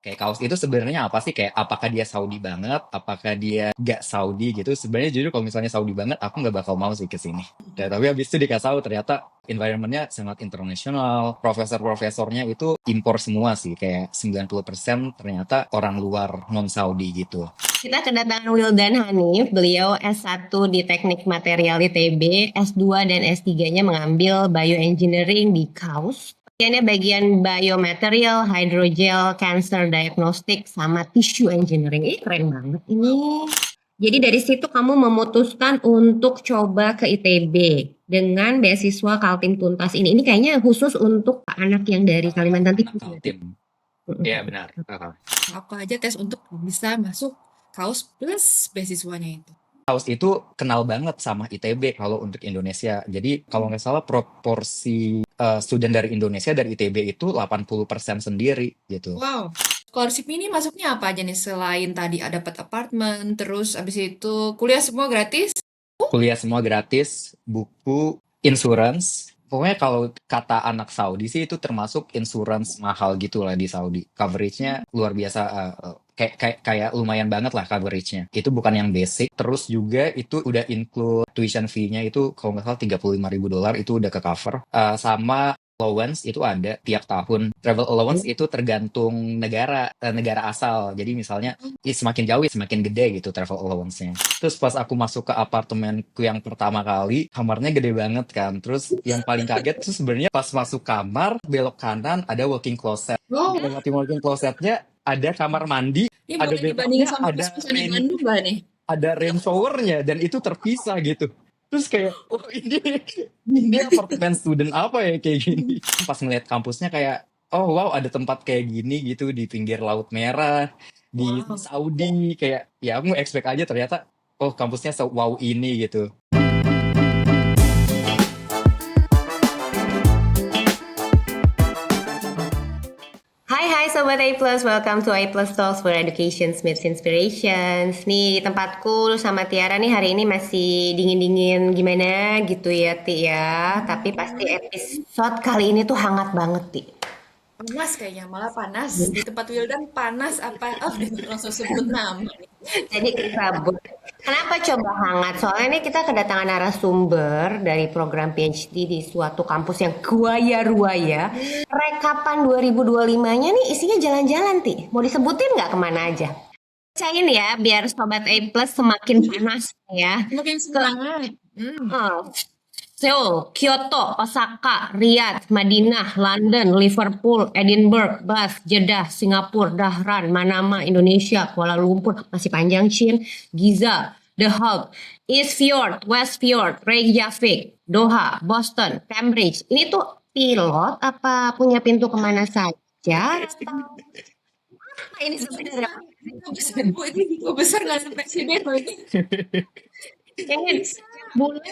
Kayak kaos itu sebenarnya apa sih? Kayak apakah dia Saudi banget? Apakah dia gak Saudi gitu? Sebenarnya jujur kalau misalnya Saudi banget, aku nggak bakal mau sih ke sini. Ya, tapi habis itu dikasih tahu ternyata environment-nya sangat internasional. Profesor-profesornya itu impor semua sih. Kayak 90% ternyata orang luar non-Saudi gitu. Kita kedatangan Wildan Hanif, beliau S1 di Teknik Material ITB, S2 dan S3-nya mengambil Bioengineering di KAUS. Bagiannya bagian biomaterial, hydrogel, cancer diagnostic, sama tissue engineering. Ih, keren banget ini. Jadi dari situ kamu memutuskan untuk coba ke ITB dengan beasiswa Kaltim Tuntas ini. Ini kayaknya khusus untuk anak yang dari Kalimantan Timur. Kaltim. Iya benar. Apa aja tes untuk bisa masuk kaos plus beasiswanya itu? Kaus itu kenal banget sama ITB kalau untuk Indonesia. Jadi kalau nggak salah proporsi student dari Indonesia dari ITB itu 80% sendiri gitu. Wow. Scholarship ini masuknya apa aja nih selain tadi ada dapat apartemen, terus abis itu kuliah semua gratis? Kuliah semua gratis, buku, insurance. Pokoknya kalau kata anak Saudi sih itu termasuk insurance mahal gitu lah di Saudi. Coveragenya luar biasa, kayak lumayan banget lah coveragenya. Itu bukan yang basic. Terus juga itu udah include tuition fee-nya itu kalau nggak salah $35.000 itu udah ke cover. Sama allowance itu ada tiap tahun. Travel allowance itu tergantung negara asal. Jadi misalnya semakin jauh ya semakin gede gitu travel allowance-nya. Terus pas aku masuk ke apartemenku yang pertama kali, kamarnya gede banget kan. Terus yang paling kaget tuh sebenarnya pas masuk kamar, belok kanan ada walk-in closet. Wow. Di walk-in closetnya ada kamar mandi, Ini ada boleh dibandingin bathtubnya, sama kos-kosan di Bandung nggak nih? ada rain shower-nya, dan itu terpisah gitu. Terus kayak, oh ini apartemen student apa ya kayak gini. Pas ngeliat kampusnya kayak, oh wow ada tempat kayak gini gitu di pinggir Laut Merah, di Wow. Saudi. Kayak, ya aku expect aja ternyata, oh kampusnya wow ini gitu. Hai Sobat A+, welcome to A+ Talks for Education Meets Inspirations. Nih di tempatku sama Tiara nih hari ini masih dingin-dingin gimana gitu ya Ti ya. Tapi pasti episode kali ini tuh hangat banget Ti. Panas kayaknya, malah panas. Di tempat Wildan panas apa? Oh, langsung sebut nama nih. Jadi kabut. Kenapa coba hangat? Soalnya ini kita kedatangan narasumber dari program PhD di suatu kampus yang ruaya. Rekapan 2025-nya nih isinya jalan-jalan, Ti. Mau disebutin nggak kemana aja? Bacain ya, biar Sobat A Plus semakin panas ya. Makin semangat. Seoul, Kyoto, Osaka, Riyadh, Madinah, London, Liverpool, Edinburgh, Bath, Jeddah, Singapura, Dahran, Manama, Indonesia, Kuala Lumpur, masih panjang Chin, Giza, The Hague, East Fjord, West Fjord, Reykjavik, Doha, Boston, Cambridge. Ini tuh pilot apa punya pintu kemana saja? Apa ini sebenarnya? Gue besar nggak ada presiden loh ini. Ini bulan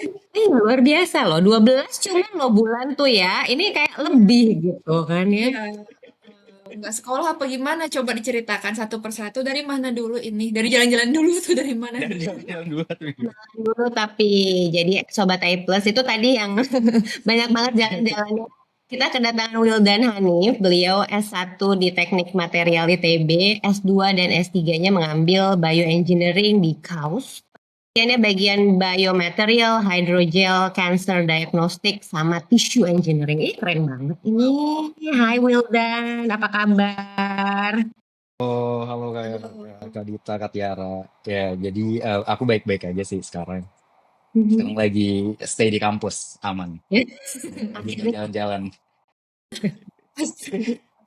luar biasa loh, 12 cuman lo bulan tuh ya. Ini kayak lebih gitu kan ya. Nggak sekolah apa gimana? Coba diceritakan satu persatu. Dari mana dulu ini? Dari jalan-jalan dulu tuh dari mana? Jalan-jalan dua tuh. Dulu tapi jadi Sobat A Plus itu tadi yang banyak banget jalan-jalannya. Kita kedatangan Wildan Hanif, beliau S1 di Teknik Material ITB, S2 dan S3-nya mengambil Bioengineering di KAUS. Bagiannya bagian biomaterial, hydrogel, cancer diagnostic, sama tissue engineering. Ih, keren banget ini. Hai Wildan, apa kabar? Oh, halo Kak Dita, Kak Tiara. Ya, jadi aku baik-baik aja sih sekarang. Sekarang lagi stay di kampus, aman. Lagi nggak jalan-jalan.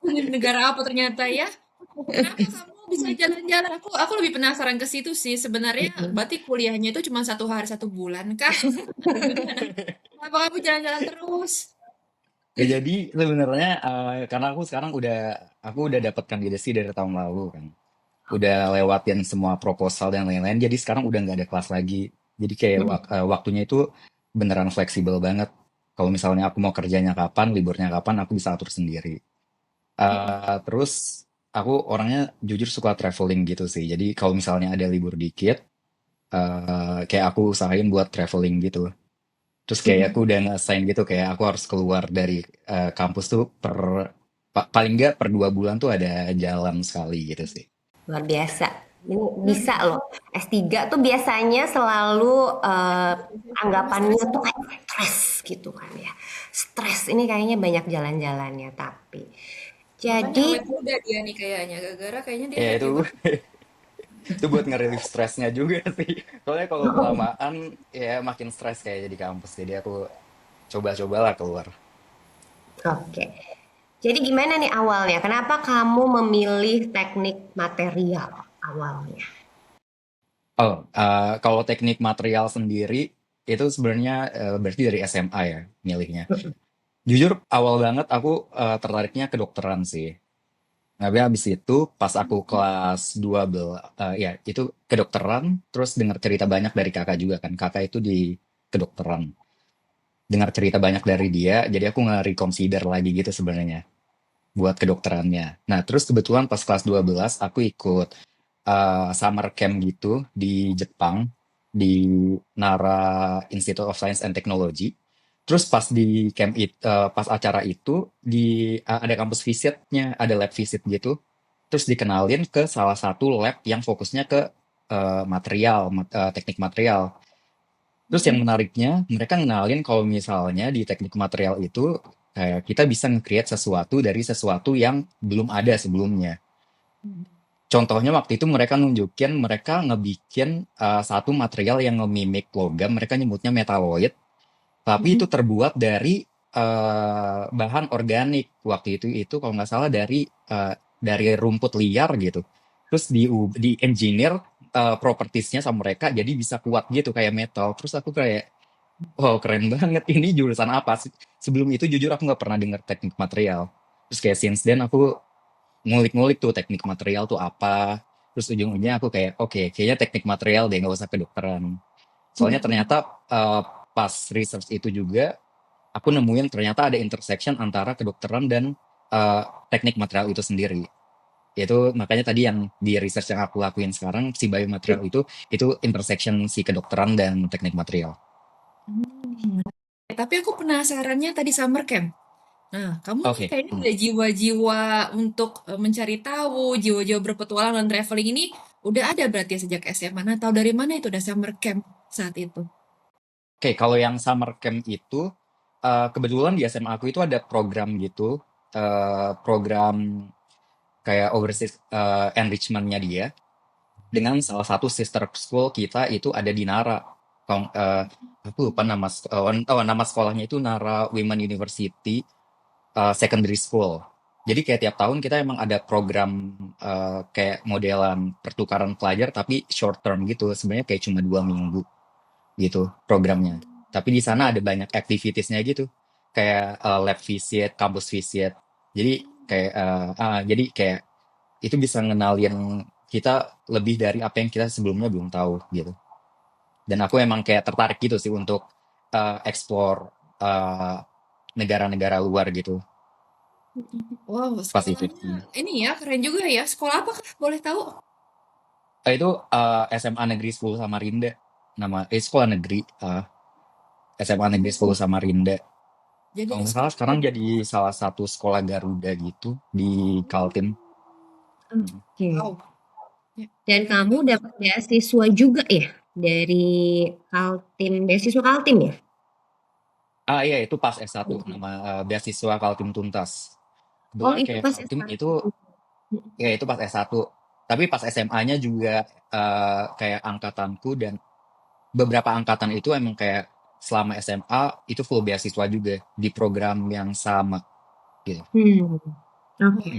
Ini negara apa ternyata ya? Kenapa kamu bisa jalan-jalan? Aku lebih penasaran ke situ sih. Sebenarnya berarti kuliahnya itu cuma 1 hari 1 bulan kah? Kenapa kamu jalan-jalan terus? Ya jadi sebenarnya karena aku sekarang aku udah dapat kandidasi dari tahun lalu kan. Udah lewatin semua proposal dan lain-lain. Jadi sekarang udah nggak ada kelas lagi. Jadi kayak waktunya itu beneran fleksibel banget. Kalau misalnya aku mau kerjanya kapan, liburnya kapan, aku bisa atur sendiri. Terus aku orangnya jujur suka traveling gitu sih. Jadi kalau misalnya ada libur dikit, kayak aku usahain buat traveling gitu. Terus kayak aku udah nge-assign gitu kayak aku harus keluar dari kampus tuh per Paling nggak per 2 bulan tuh ada jalan sekali gitu sih. Luar biasa. Ini Luar bisa biasa. loh. S3 tuh biasanya selalu anggapannya tuh kayak stres gitu kan ya. Stres ini kayaknya banyak jalan-jalannya tapi. Makanya Jadi awet muda dia nih kayaknya. Gara-gara kayaknya dia Ya happy itu banget. itu buat ngerilis stresnya juga sih. Soalnya kalau kelamaan ya makin stres kayak di kampus. Jadi aku coba-cobalah keluar. oke. Jadi gimana nih awalnya? Kenapa kamu memilih teknik material awalnya? Oh, kalau teknik material sendiri itu sebenarnya berarti dari SMA ya milihnya. Jujur awal banget aku tertariknya kedokteran sih. Tapi habis itu pas aku kelas 12 ya itu kedokteran terus dengar cerita banyak dari kakak juga kan. Kakak itu di kedokteran. Dengar cerita banyak dari dia, jadi aku nge-reconsider lagi gitu sebenarnya buat kedokterannya. Nah, terus kebetulan pas kelas 12 aku ikut summer camp gitu di Jepang di Nara Institute of Science and Technology. Terus pas di camp pas acara itu ada kampus visitnya, ada lab visit gitu. Terus dikenalin ke salah satu lab yang fokusnya ke teknik material. Terus yang menariknya, mereka ngenalin kalau misalnya di teknik material itu kayak kita bisa nge-create sesuatu dari sesuatu yang belum ada sebelumnya. Contohnya waktu itu mereka nunjukin mereka ngebikin satu material yang nge-mimic logam, mereka nyebutnya metalloid, tapi itu terbuat dari bahan organik. Waktu itu kalau nggak salah dari rumput liar gitu. Terus di engineer propertiesnya sama mereka jadi bisa kuat gitu kayak metal. Terus aku kayak wow, keren banget. Ini jurusan apa sih? Sebelum itu jujur aku nggak pernah dengar teknik material. Terus kayak since then aku ngulik-ngulik tuh teknik material tuh apa. Terus ujung-ujungnya aku kayak, oke, kayaknya teknik material deh, nggak usah kedokteran. Soalnya ternyata pas research itu juga, aku nemuin ternyata ada intersection antara kedokteran dan teknik material itu sendiri. Itu makanya tadi yang di research yang aku lakuin sekarang, si biomaterial itu intersection si kedokteran dan teknik material. Hmm. Tapi aku penasarannya tadi summer camp. Nah, kamu nih Oke. kayaknya ada jiwa-jiwa untuk mencari tahu, jiwa-jiwa berpetualang dan traveling ini udah ada berarti ya sejak SMA. Nah, tahu dari mana itu udah summer camp saat itu? Oke, kalau yang summer camp itu kebetulan di SMA aku itu ada program gitu, program kayak overseas enrichment-nya dia dengan salah satu sister school kita itu ada di Nara. Aku lupa nama sekolahnya itu Nara Women University Secondary School. Jadi kayak tiap tahun kita emang ada program kayak modelan pertukaran pelajar tapi short term gitu. Sebenarnya kayak cuma 2 minggu gitu programnya. Tapi di sana ada banyak activitiesnya gitu, kayak lab visit, campus visit. Jadi kayak itu bisa ngenalin kita lebih dari apa yang kita sebelumnya belum tahu gitu. Dan aku emang kayak tertarik gitu sih untuk explore eh, negara-negara luar gitu Wow, pas itu. sekolahnya ini ya keren juga ya. Sekolah apa kah? Boleh tahu? Itu SMA Negeri 10 Samarinda. Sekolah negeri SMA Negeri 10 Samarinda. Jadi Kalau nggak salah sekolahnya sekarang jadi salah satu sekolah Garuda gitu di Kaltim. Oke. wow. Ya, Dan berarti kamu bagus. dapat beasiswa juga ya dari Kaltim, beasiswa Kaltim ya? Iya itu pas S1 nama beasiswa Kaltim Tuntas. Oh Kebetulan itu kayak pas Kaltim S1. itu ya itu pas S1. Tapi pas SMA-nya juga kayak angkatanku dan beberapa angkatan itu emang kayak selama SMA itu full beasiswa juga di program yang sama gitu. Oke, Hmm. oke.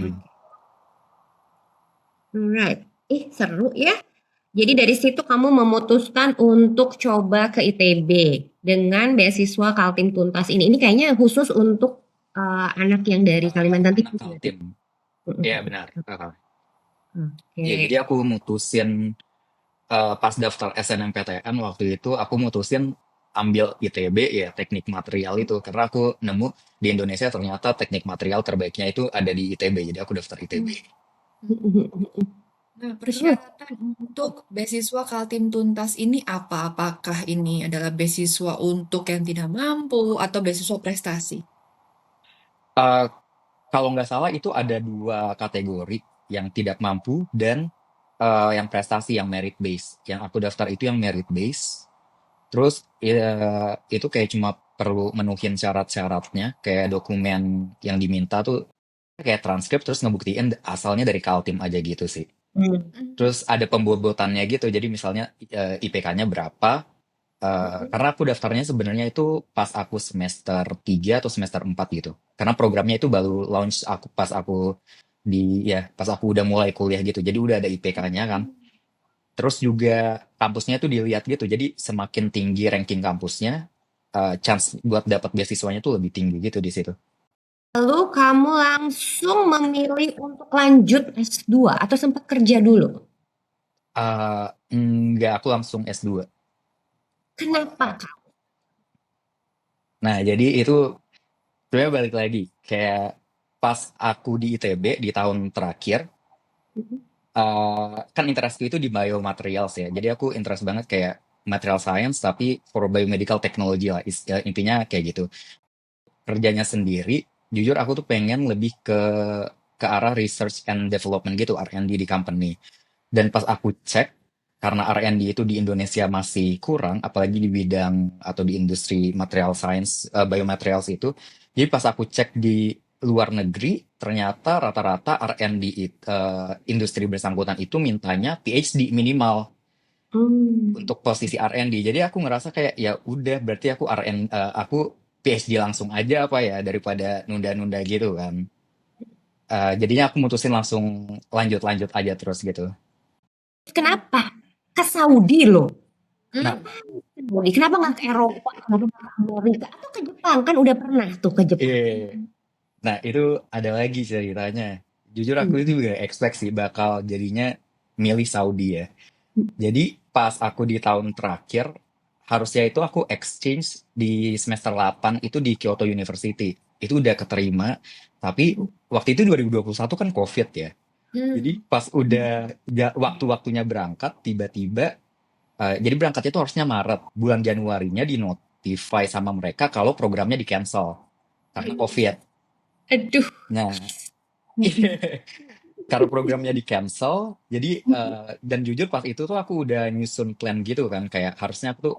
Alright. Ih, seru ya. Jadi dari situ kamu memutuskan untuk coba ke ITB dengan beasiswa Kaltim Tuntas ini. Ini kayaknya khusus untuk anak yang dari Kalimantan Anak Timur berarti. Kaltim. Iya benar. Iya Oke. jadi aku mutusin pas daftar SNMPTN waktu itu aku mutusin ambil ITB ya teknik material itu karena aku nemu di Indonesia ternyata teknik material terbaiknya itu ada di ITB jadi aku daftar ITB. Nah, Terus, persyaratan untuk beasiswa Kaltim Tuntas ini apa? Apakah ini adalah beasiswa untuk yang tidak mampu atau beasiswa prestasi? Kalau nggak salah itu ada 2 kategori, yang tidak mampu dan yang prestasi, yang merit base. Yang aku daftar itu yang merit base. Terus ya, itu kayak cuma perlu menuhin syarat-syaratnya, kayak dokumen yang diminta tuh kayak transkrip terus ngebuktiin asalnya dari Kaltim aja gitu sih. Hmm. Mhm. Terus ada pembobotannya gitu. Jadi misalnya IPK-nya berapa. Karena aku daftarnya sebenarnya itu pas aku semester 3 atau semester 4 gitu. Karena programnya itu baru launch aku pas aku udah mulai kuliah gitu. Jadi udah ada IPK-nya kan. Terus juga kampusnya tuh dilihat gitu. Jadi semakin tinggi ranking kampusnya, chance buat dapat beasiswanya tuh lebih tinggi gitu di situ. Lalu kamu langsung memilih untuk lanjut S2 atau sempat kerja dulu? Enggak, aku langsung S2. Kenapa, Ah, Kak? Nah, jadi itu sebenarnya balik lagi. Kayak pas aku di ITB di tahun terakhir, kan interestku itu di biomaterials ya. Jadi aku interest banget kayak material science tapi for biomedical technology lah. Intinya kayak gitu. Kerjanya sendiri, jujur aku tuh pengen lebih ke arah research and development gitu, R&D di company. Dan pas aku cek, karena R&D itu di Indonesia masih kurang, apalagi di bidang atau di industri material science, biomaterials itu. Jadi pas aku cek di luar negeri, ternyata rata-rata R&D industri bersangkutan itu mintanya PhD minimal Hmm. untuk posisi R&D. Jadi aku ngerasa kayak ya udah berarti aku PhD langsung aja apa ya daripada nunda-nunda gitu kan. Jadinya aku mutusin langsung lanjut-lanjut aja terus gitu. Kenapa? Ke Saudi loh. Nah, Mmm, Saudi. Kenapa nggak ke Eropa? Kenapa nggak ke Amerika? Atau ke Jepang? Kan udah pernah tuh ke Jepang. iya. Nah, itu ada lagi ceritanya. Jujur aku Hmm. itu juga expect sih bakal jadinya milih Saudi ya. Jadi pas aku di tahun terakhir, harusnya itu aku exchange di semester 8 itu di Kyoto University. Itu udah keterima, tapi waktu itu 2021 kan COVID ya. Jadi mmm, pas udah waktu-waktunya berangkat, tiba-tiba, jadi berangkatnya itu harusnya Maret. Bulan Januarinya di notify sama mereka kalau programnya di cancel karena COVID. Aduh. Nah, karena programnya di cancel, jadi dan jujur pas itu tuh aku udah nyusun plan gitu kan, kayak harusnya aku tuh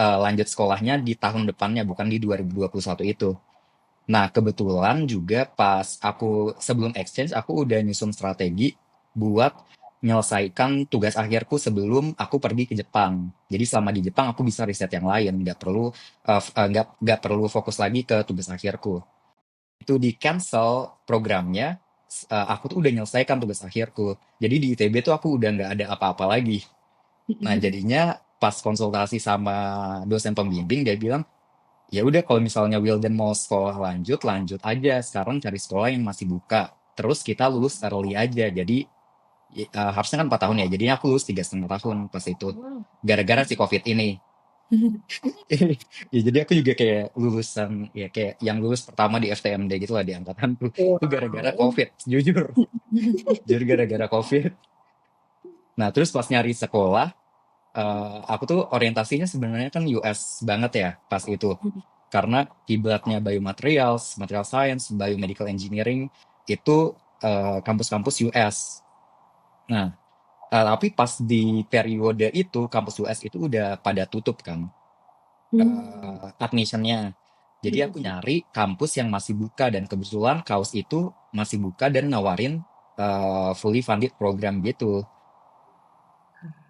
lanjut sekolahnya di tahun depannya, bukan di 2021 itu. Nah, kebetulan juga pas aku sebelum exchange, aku udah nyusun strategi buat menyelesaikan tugas akhirku sebelum aku pergi ke Jepang. Jadi selama di Jepang aku bisa riset yang lain, nggak perlu fokus lagi ke tugas akhirku. Itu di cancel programnya, aku tuh udah menyelesaikan tugas akhirku. Jadi di ITB tuh aku udah nggak ada apa-apa lagi. Nah, jadinya pas konsultasi sama dosen pembimbing, dia bilang, ya udah kalau misalnya Wildan mau sekolah lanjut, lanjut aja. Sekarang cari sekolah yang masih buka. Terus kita lulus early aja. Jadi harusnya kan 4 tahun ya. Jadinya aku lulus 3,5 tahun pas itu. Wow. Gara-gara si COVID ini. Ya jadi aku juga kayak lulusan ya kayak yang lulus pertama di FTMD gitu lah di angkatanku. Itu gara-gara Wow. COVID, jujur. Jujur gara-gara COVID. Nah, terus pas nyari sekolah, aku tuh orientasinya sebenarnya kan US banget ya pas itu. Karena kiblatnya biomaterials, material science, biomedical engineering itu kampus-kampus US. Nah, tapi pas di periode itu kampus US itu udah pada tutup kan Hmm. admissionnya. Jadi aku nyari kampus yang masih buka dan kebetulan kaus itu masih buka dan nawarin fully funded program gitu.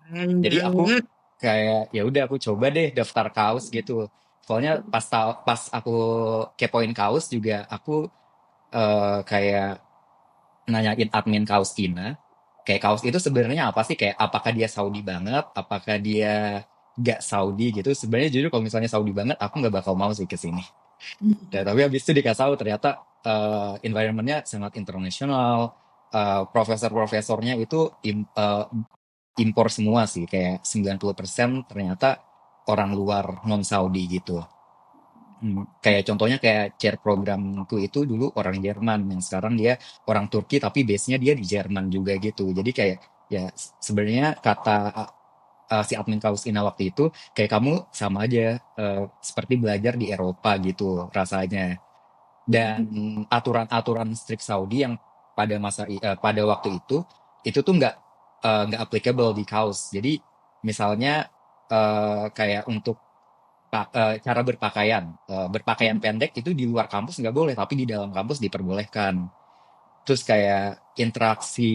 Keren Jadi aku banget. kayak ya udah aku coba deh daftar kaus gitu. Soalnya pas aku kepoin kaus juga aku kayak nanyain admin kaus Ina. Kayak kaus itu sebenarnya apa sih? Kayak apakah dia Saudi banget? Apakah dia gak Saudi gitu? Sebenarnya jujur kalau misalnya Saudi banget, aku nggak bakal mau sih ke sini. Ya, tapi habis itu dikasih tahu ternyata environment-nya sangat internasional. Profesor-profesornya itu impor semua sih, kayak 90% ternyata orang luar non Saudi gitu. Kayak contohnya kayak chair programku itu dulu orang Jerman, yang sekarang dia orang Turki tapi base-nya dia di Jerman juga gitu. Jadi kayak ya sebenarnya kata si admin kaus Ina waktu itu kayak kamu sama aja seperti belajar di Eropa gitu rasanya. Dan aturan-aturan strict Saudi yang pada waktu itu tuh nggak applicable di kaos. Jadi misalnya kayak untuk cara berpakaian pendek itu di luar kampus nggak boleh, tapi di dalam kampus diperbolehkan. Terus kayak interaksi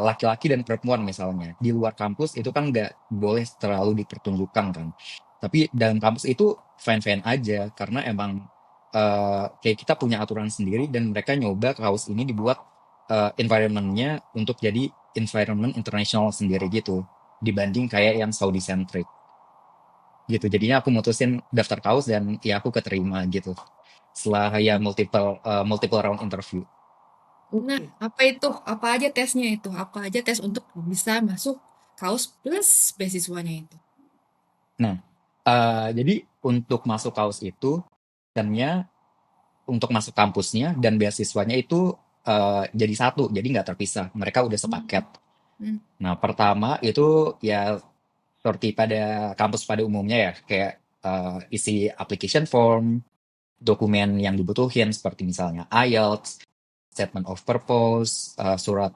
laki-laki dan perempuan misalnya di luar kampus itu kan nggak boleh terlalu dipertunjukkan kan. Tapi dalam kampus itu fine-fine aja karena emang kayak kita punya aturan sendiri dan mereka nyoba kaos ini dibuat environment-nya untuk jadi environment international sendiri gitu dibanding kayak yang Saudi centric gitu. Jadinya aku mutusin daftar kaos dan ya aku keterima gitu. Setelah ya multiple round interview. Nah, apa itu? Apa aja tesnya itu? Apa aja tes untuk bisa masuk kaus plus beasiswanya itu? Nah, jadi untuk masuk kaos itu, dannya untuk masuk kampusnya dan beasiswanya itu jadi satu, jadi nggak terpisah. Mereka udah sepaket. Hmm. Nah, pertama itu ya seperti pada kampus pada umumnya ya, kayak isi application form, dokumen yang dibutuhin seperti misalnya IELTS, statement of purpose, surat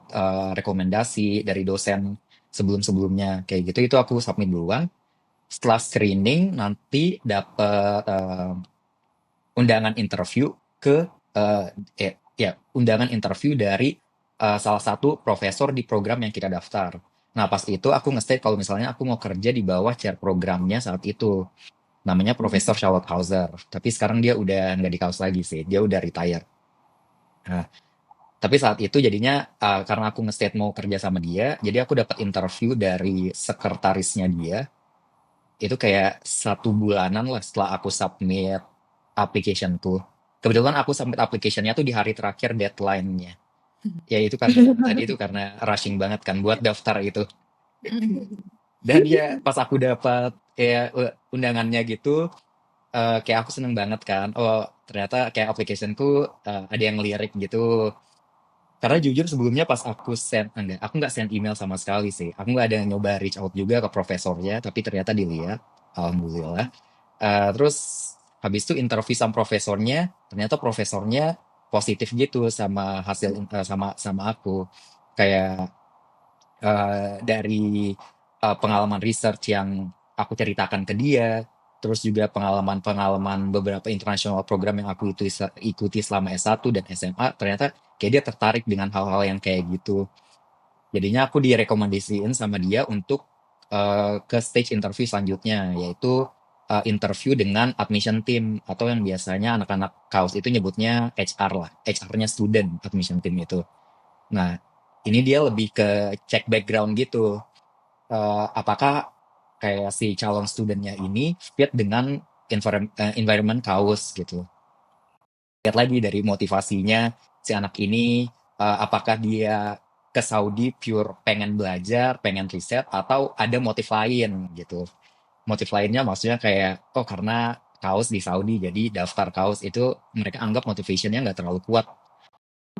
rekomendasi dari dosen sebelum-sebelumnya, kayak gitu. Itu aku submit duluan. Setelah screening nanti dapat undangan interview ke undangan interview dari salah satu profesor di program yang kita daftar. Nah, pas itu aku nge-state kalau misalnya aku mau kerja di bawah chair programnya saat itu. Namanya Profesor Charlotte Hauser. Tapi sekarang dia udah nggak di kaos lagi sih. Dia udah retire. Nah, tapi saat itu jadinya karena aku nge-state mau kerja sama dia, jadi aku dapat interview dari sekretarisnya dia. Itu kayak 1 bulanan lah setelah aku submit application-ku. Kebetulan aku submit application-nya tuh di hari terakhir deadline-nya. Ya itu karena tadi itu karena rushing banget kan buat daftar itu. Dan ya pas aku dapat ya undangannya gitu, kayak aku seneng banget kan. Oh ternyata kayak application-ku ada yang lirik gitu. Karena jujur sebelumnya pas aku nggak send email sama sekali sih. Aku nggak ada nyoba reach out juga ke profesornya, tapi ternyata dilihat, alhamdulillah. Terus habis itu interview sama profesornya, ternyata profesornya positif gitu sama sama sama aku. Kayak dari pengalaman research yang aku ceritakan ke dia, terus juga pengalaman-pengalaman beberapa international program yang aku ikuti selama S1 dan SMA, ternyata kayak dia tertarik dengan hal-hal yang kayak gitu. Jadinya aku direkomendasiin sama dia untuk ke stage interview selanjutnya, yaitu interview dengan admission team atau yang biasanya anak-anak kaos itu nyebutnya HR lah, HR-nya student admission team itu. Nah, ini dia lebih ke cek background gitu. Apakah kayak si calon studentnya ini fit dengan environment kaos gitu. Lihat lagi dari motivasinya si anak ini, apakah dia ke Saudi pure pengen belajar, pengen riset, atau ada motif lain gitu. Motif lainnya maksudnya kayak, oh karena kaos di Saudi, jadi daftar kaos itu mereka anggap motivationnya nggak terlalu kuat.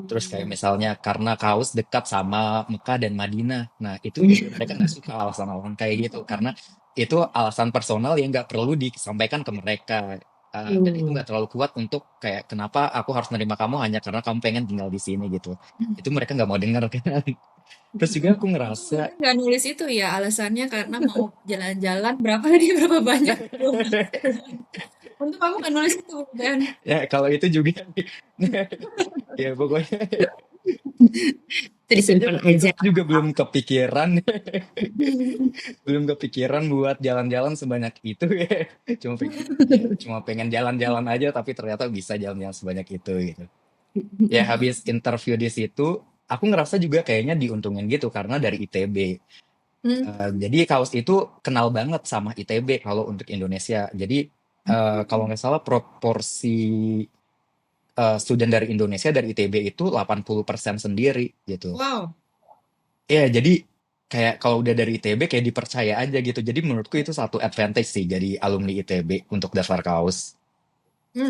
Terus kayak misalnya karena kaos dekat sama Mekah dan Madinah. Nah itu juga mereka nggak suka alasan-alasan kayak gitu. Karena itu alasan personal yang nggak perlu disampaikan ke mereka. Dan itu nggak terlalu kuat untuk kayak kenapa aku harus nerima kamu hanya karena kamu pengen tinggal di sini gitu. Itu mereka nggak mau dengar kan. Terus juga aku ngerasa Kamu nggak nulis itu ya alasannya karena mau jalan-jalan berapa tadi berapa banyak? Untuk kamu nggak nulis itu kan? ya kalau itu juga ya pokoknya Itu disimpan itu aja. juga belum kepikiran buat jalan-jalan sebanyak itu ya. Cuma pengen jalan-jalan aja tapi ternyata bisa jalan-jalan sebanyak itu gitu. Ya habis interview di situ, aku ngerasa juga kayaknya diuntungin gitu karena dari ITB. Hmm. Jadi kaos itu kenal banget sama ITB kalau untuk Indonesia. Jadi kalau nggak salah proporsi student dari Indonesia dari ITB itu 80% sendiri gitu. Wow. Ya, jadi kayak kalau udah dari ITB kayak dipercaya aja gitu. Jadi menurutku itu satu advantage sih jadi alumni ITB untuk daftar kaos. Tuh.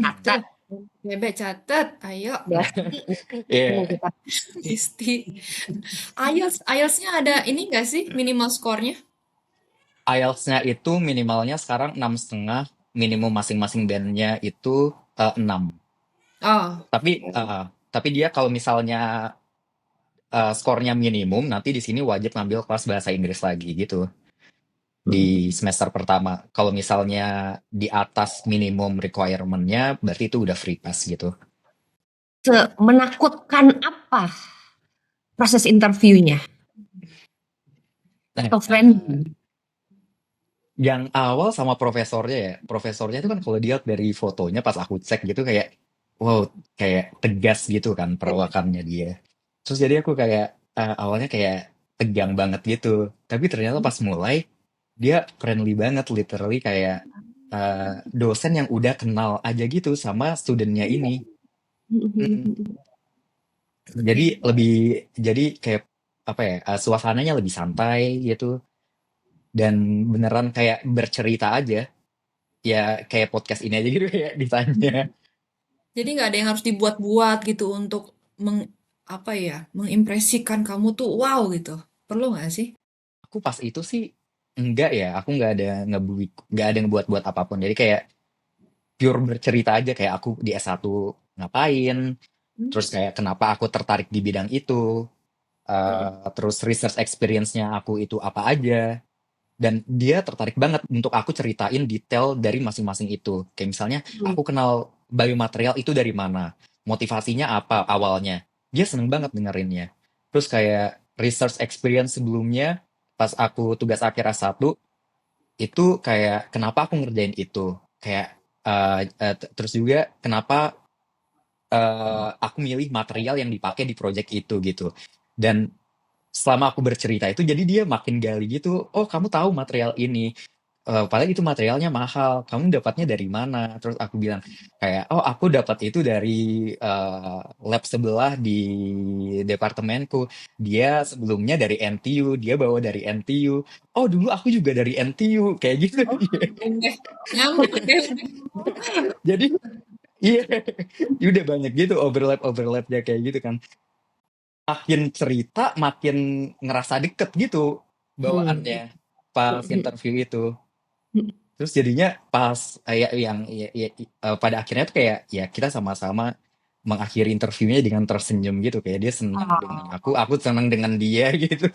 Bebek catat, ayo. Ya, Iya, kita Isti. IELTS-nya ada ini nggak sih minimal skornya? IELTS-nya itu minimalnya sekarang 6,5, minimum masing-masing bandnya itu 6. Oh, Tapi tapi dia kalau misalnya skornya minimum, nanti di sini wajib ngambil kelas bahasa Inggris lagi gitu di semester pertama. Kalau misalnya di atas minimum requirement-nya, berarti itu udah free pass gitu. Menakutkan apa proses interviewnya Nah, atau friendly? yang awal sama profesornya itu kan kalau dia dari fotonya pas aku cek gitu kayak, wow, kayak tegas gitu kan perawakannya dia. Terus jadi aku kayak awalnya kayak tegang banget gitu. Tapi ternyata pas mulai dia friendly banget, literally kayak dosen yang udah kenal aja gitu sama studentnya ini. Mm. Jadi kayak apa ya, suasananya lebih santai gitu dan beneran kayak bercerita aja. Ya kayak podcast ini aja gitu kayak ditanya. jadi nggak ada yang harus dibuat-buat gitu untuk apa ya, mengimpresikan kamu tuh wow gitu. Perlu nggak sih? Aku pas itu sih enggak ya, aku nggak ada ngebuat-buat apapun. Jadi kayak pure bercerita aja kayak aku di S1 ngapain, Hmm. terus kayak kenapa aku tertarik di bidang itu, terus research experience-nya aku itu apa aja. Dan dia tertarik banget untuk aku ceritain detail dari masing-masing itu. Kayak misalnya, aku kenal biomaterial itu dari mana, motivasinya apa awalnya. Dia seneng banget dengerinnya. Terus kayak research experience sebelumnya, pas aku tugas akhir S1, itu kayak kenapa aku ngerjain itu. Kayak, terus juga kenapa aku milih material yang dipakai di project itu gitu. Dan selama aku bercerita itu jadi dia makin gali gitu, oh kamu tahu material ini. Padahal itu materialnya mahal, kamu dapatnya dari mana? Terus aku bilang kayak, oh aku dapat itu dari lab sebelah di departemenku. Dia sebelumnya dari NTU, dia bawa dari NTU. Oh dulu aku juga dari NTU, kayak gitu. Oh, nyambung deh. Nyambung deh. Jadi iya, ya udah banyak gitu overlapnya kayak gitu kan. Makin cerita makin ngerasa deket gitu bawaannya pas interview itu. Terus jadinya pas pada akhirnya tuh kayak ya kita sama-sama mengakhiri interviewnya dengan tersenyum gitu kayak dia senang dengan aku senang dengan dia gitu.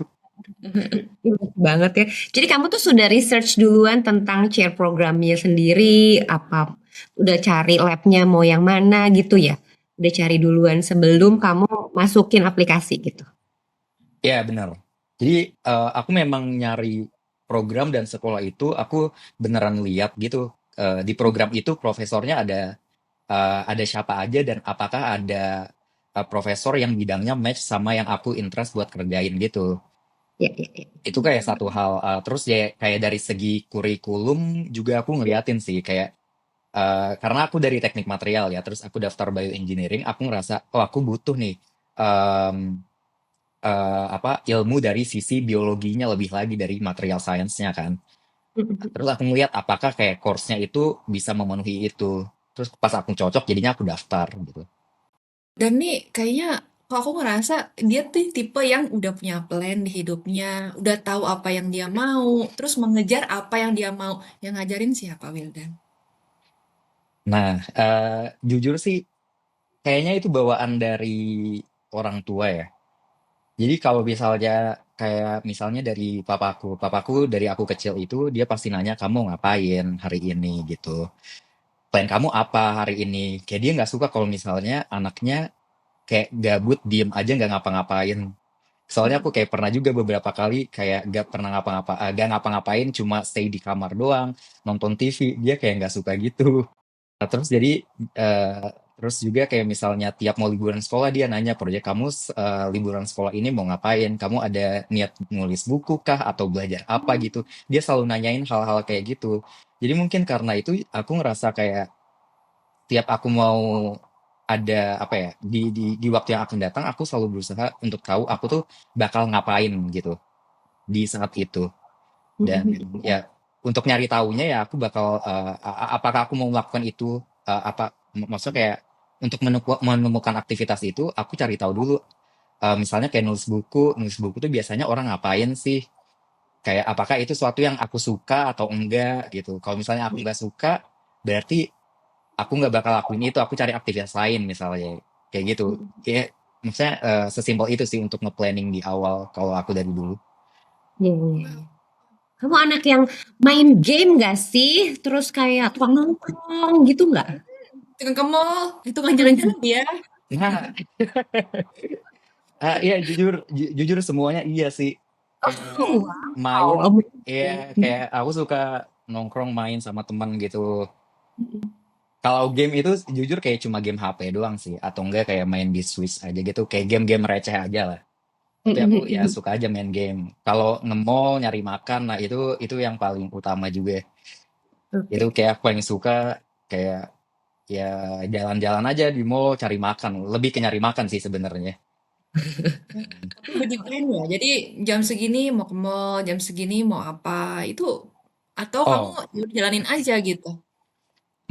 Ingat banget ya. Jadi kamu tuh sudah research duluan tentang chair programnya sendiri, apa udah cari labnya mau yang mana gitu ya? Udah cari duluan sebelum kamu masukin aplikasi gitu. Ya benar. Jadi aku memang nyari program dan sekolah itu aku beneran lihat gitu. Di program itu profesornya ada siapa aja dan apakah ada profesor yang bidangnya match sama yang aku interest buat kerjain gitu. Ya, ya, ya. Itu kayak satu hal. Terus ya kayak dari segi kurikulum juga aku ngeliatin sih kayak karena aku dari teknik material ya, terus aku daftar bioengineering, aku ngerasa oh aku butuh nih em, apa ilmu dari sisi biologinya lebih lagi dari material science-nya kan. Terus aku ngeliat apakah kayak course-nya itu bisa memenuhi itu. Terus pas aku cocok jadinya aku daftar gitu. Dan nih kayaknya kok aku ngerasa dia tuh tipe yang udah punya plan di hidupnya, udah tahu apa yang dia mau, terus mengejar apa yang dia mau. Yang ngajarin siapa, Wildan? Nah, jujur sih kayaknya itu bawaan dari orang tua ya. Jadi kalau misalnya kayak misalnya dari papaku dari aku kecil itu dia pasti nanya kamu ngapain hari ini gitu. Plan kamu apa hari ini? Kayak dia nggak suka kalau misalnya anaknya kayak gabut diem aja nggak ngapa-ngapain. Soalnya aku kayak pernah juga beberapa kali kayak gak ngapa-ngapain cuma stay di kamar doang nonton TV. Dia kayak nggak suka gitu. Nah, terus jadi terus juga kayak misalnya tiap mau liburan sekolah dia nanya proyek kamu liburan sekolah ini mau ngapain? Kamu ada niat nulis buku kah atau belajar apa gitu? Dia selalu nanyain hal-hal kayak gitu. Jadi mungkin karena itu aku ngerasa kayak tiap aku mau ada apa ya di waktu yang akan datang aku selalu berusaha untuk tahu aku tuh bakal ngapain gitu di saat itu. Dan ya untuk nyari taunya ya aku bakal apakah aku mau melakukan itu maksudnya kayak untuk menemukan aktivitas itu aku cari tahu dulu. Misalnya kayak nulis buku tuh biasanya orang ngapain sih, kayak apakah itu sesuatu yang aku suka atau enggak gitu. Kalau misalnya aku nggak suka berarti aku nggak bakal lakuin itu, aku cari aktivitas lain misalnya kayak gitu. Kayak maksudnya sesimpel itu sih untuk nge-planning di awal kalau aku dari dulu. Iya, iya, iya. Kamu anak yang main game gak sih? Terus kayak tukang nongkrong gitu nggak? Tukang ke mall, itu kan jalan-jalan dia. Nah, iya jujur semuanya iya sih. Kayak Oh, main, wow. ya kayak aku suka nongkrong main sama teman gitu. Kalau game itu jujur kayak cuma game HP doang sih, atau enggak kayak main di Switch aja gitu, kayak game-game receh aja lah. Tapi aku ya suka aja main game. Kalau nge-mall nyari makan, nah itu yang paling utama juga. Itu Oke. kayak aku paling suka kayak ya jalan-jalan aja di mall cari makan. Lebih ke nyari makan sih sebenarnya. Tapi udah di-plan ya. Jadi jam segini mau ke mall, jam segini mau apa. Itu atau kamu Oh, ya udah jalanin aja gitu.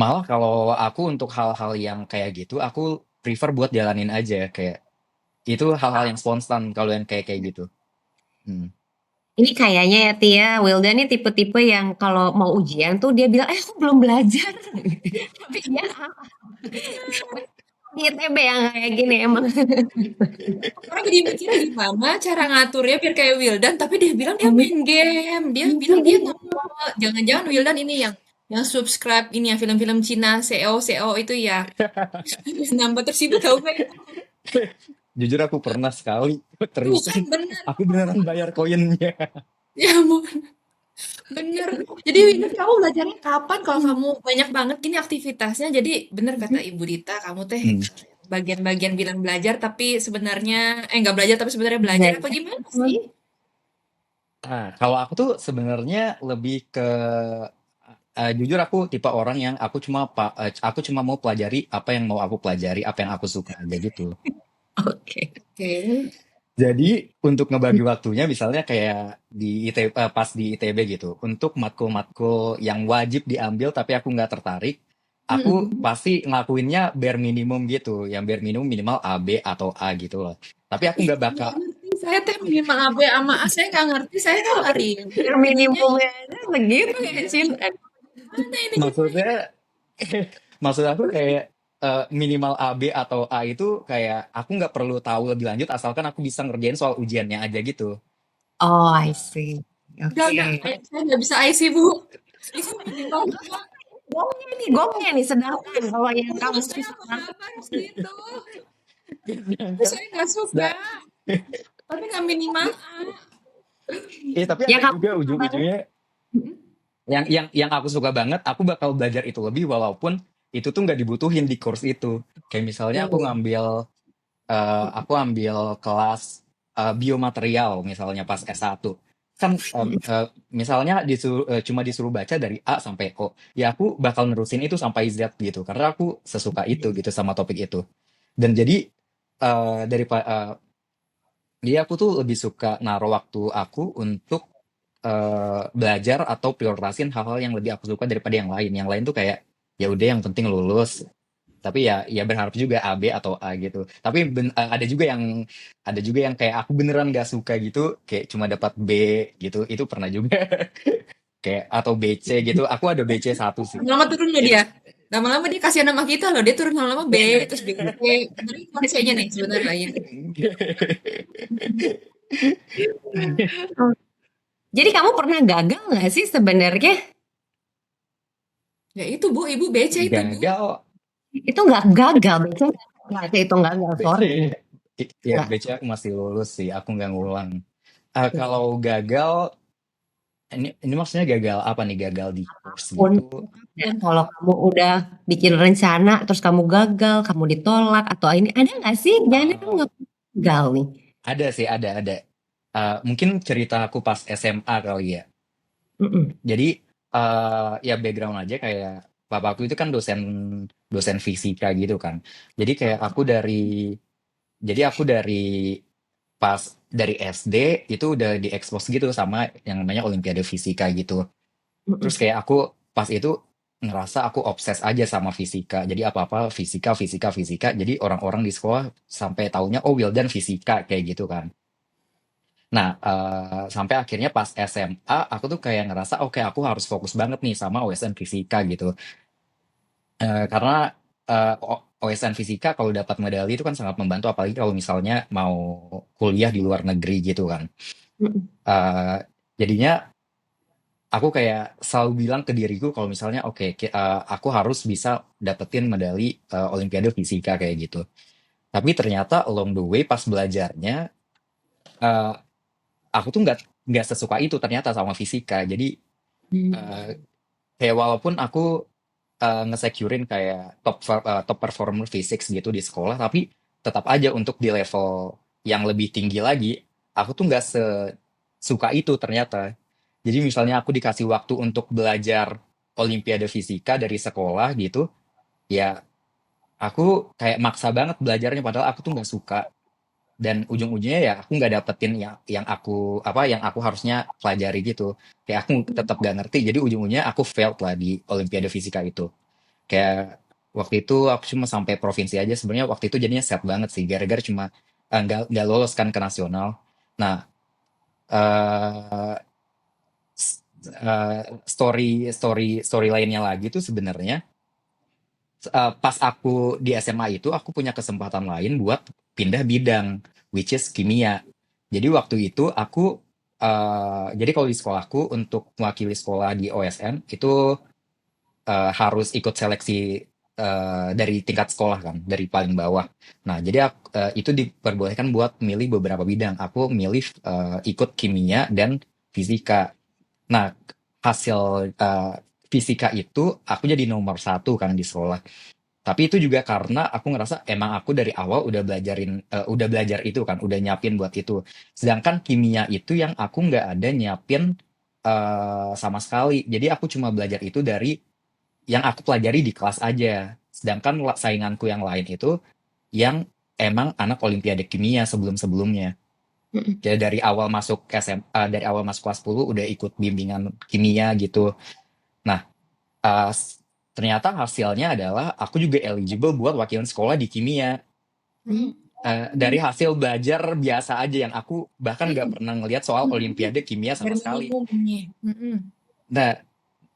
malah kalau aku untuk hal-hal yang kayak gitu, aku prefer buat jalanin aja kayak itu hal-hal yang spontan kalau yang kayak kayak gitu. Hmm. Ini kayaknya ya Tia, Wilda nih tipe-tipe yang kalau mau ujian tuh dia bilang, aku belum belajar. Tapi dia di ITB yang kayak gini emang. Orang jadi mikirnya gimana cara ngaturnya biar kayak Wildan, tapi dia bilang dia main game. Dia bilang dia nggak mau. Jangan-jangan Wildan ini yang subscribe ini ya film-film Cina CEO itu ya. Nambah tersibuk tau gak itu? Jujur aku pernah sekali Tuh terusan kan bener. aku beneran bayar koinnya. Ya ampun, bener. Jadi Wildan kamu belajarnya kapan kalau kamu banyak banget gini aktivitasnya. Jadi bener kata Ibu Dita, kamu teh Hmm. bagian-bagian bilang belajar tapi sebenarnya nggak belajar tapi sebenarnya belajar apa gimana sih? Nah, kalau aku tuh sebenarnya lebih ke jujur aku tipe orang yang aku cuma mau pelajari apa yang mau aku pelajari, apa yang aku suka aja gitu. Oke. Oke. Jadi untuk ngebagi waktunya misalnya kayak di pas di ITB gitu, untuk matkul-matkul yang wajib diambil tapi aku nggak tertarik, aku Mm-mm. pasti ngelakuinnya bare minimum gitu, yang bare minimum minimal A, B atau A gitu loh. Tapi aku Ih, nggak nggak bakal, ngerti. Saya teh minimal AB sama A, saya nggak ngerti. Saya tuh lari. Biar Ininya minimumnya aja segitu ya cinta. mana ini gimana? maksudnya maksud aku kayak minimal A, B atau A itu kayak aku nggak perlu tahu lebih lanjut asalkan aku bisa ngerjain soal ujiannya aja gitu. Oh, I Nah, see. Udah. Oke. Saya nggak bisa IC, Bu. Itu minimal A. Gongnya nih sedangkan kalau yang kamu Menurut saya suka. apa-apa harus gitu. Tapi sedangkan saya nggak suka. nah, Tapi nggak minimal A. tapi Ya ada kamu juga suka banget. ujung-ujungnya yang aku suka banget, aku bakal belajar itu lebih walaupun itu tuh nggak dibutuhin di course itu. Kayak misalnya aku ambil kelas biomaterial misalnya pas S1. Kan misalnya cuma disuruh baca dari A sampai O. Ya aku bakal nerusin itu sampai Z gitu karena aku sesuka itu gitu sama topik itu. Dan jadi eh dari jadi aku tuh lebih suka naruh waktu aku untuk belajar atau prioritasin hal-hal yang lebih aku suka daripada yang lain. Yang lain tuh kayak ya udah yang penting lulus. Tapi ya berharap juga A B atau A gitu. Tapi ada juga yang kayak aku beneran gak suka gitu, kayak cuma dapat B gitu. Itu pernah juga. Kayak atau BC gitu. Aku ada BC 1 sih. Lama-lama turun loh Itu dia. Lama-lama dia kasihan sama kita loh. Dia turun lama-lama B, terus B, C. Sebenarnya cuma C-nya nih sebenarnya gitu. Jadi kamu pernah gagal nggak sih sebenarnya? Ya itu Bu, Ibu BC itu Bu. gagal Itu nggak gagal, betul? Nggak sih, itu nggak gagal, BC. sorry. Ya Nggak. BC aku masih lulus sih. Aku nggak ngulang. Kalau gagal, ini maksudnya gagal apa nih? Gagal di course Pun gitu. ya, Dan kalau kamu udah bikin rencana, terus kamu gagal, kamu ditolak, atau ini ada nggak sih? Jangan kamu Ah, nggak gagal nih. ada sih, ada. Mungkin cerita aku pas SMA kali ya. Mm-mm. Jadi ya background aja kayak bapakku itu kan dosen dosen fisika gitu kan. Jadi kayak aku dari pas dari SD itu udah diekspos gitu sama yang namanya Olimpiade Fisika gitu. Terus Mm-mm. kayak aku pas itu ngerasa aku obses aja sama fisika. Jadi apa-apa fisika, fisika, fisika. Jadi orang-orang di sekolah sampai taunya oh Wildan fisika kayak gitu kan. Nah, sampai akhirnya pas SMA aku tuh kayak ngerasa oke aku harus fokus banget nih sama OSN fisika gitu. Karena OSN fisika kalau dapat medali itu kan sangat membantu, apalagi kalau misalnya mau kuliah di luar negeri gitu kan. Mm-mm. Eh, Jadinya aku kayak selalu bilang ke diriku kalau misalnya oke, aku harus bisa dapetin medali Olimpiade fisika kayak gitu. Tapi ternyata along the way pas belajarnya, eh, aku tuh nggak sesuka itu ternyata sama fisika. Jadi eh, kayak walaupun aku nge-securein kayak top performer physics gitu di sekolah, tapi tetap aja untuk di level yang lebih tinggi lagi, aku tuh nggak sesuka itu ternyata. Jadi misalnya aku dikasih waktu untuk belajar Olimpiade Fisika dari sekolah gitu, ya aku kayak maksa banget belajarnya padahal aku tuh nggak suka. Dan ujung-ujungnya ya aku nggak dapetin yang aku harusnya pelajari gitu. Kayak aku tetap gak ngerti, jadi ujung-ujungnya aku failed lah di Olimpiade Fisika itu. Kayak waktu itu aku cuma sampai provinsi aja, sebenarnya waktu itu jadinya sad banget sih gara-gara cuma nggak lolos kan ke nasional. Nah, eh story story story lainnya lagi tuh sebenarnya pas aku di SMA itu aku punya kesempatan lain buat pindah bidang, which is kimia. Jadi waktu itu aku jadi kalau di sekolahku untuk mewakili sekolah di OSN itu harus ikut seleksi dari tingkat sekolah kan, dari paling bawah. Nah, jadi itu diperbolehkan buat milih beberapa bidang. Aku milih ikut kimia dan fisika. Nah, hasil fisika itu aku jadi nomor satu kan di sekolah. Tapi itu juga karena aku ngerasa emang aku dari awal udah belajar itu kan, udah nyiapin buat itu. Sedangkan kimia itu yang aku nggak ada nyiapin sama sekali. Jadi aku cuma belajar itu dari yang aku pelajari di kelas aja. Sedangkan sainganku yang lain itu yang emang anak Olimpiade Kimia sebelum-sebelumnya. Mm-mm. Jadi dari awal masuk kelas 10 udah ikut bimbingan kimia gitu. Nah, eh, s- ternyata hasilnya adalah aku juga eligible buat wakilin sekolah di kimia. Mm. Dari hasil belajar biasa aja yang aku bahkan nggak pernah ngelihat soal Olimpiade kimia Bare sama sekali. minimum nih. Mm-mm. Nah,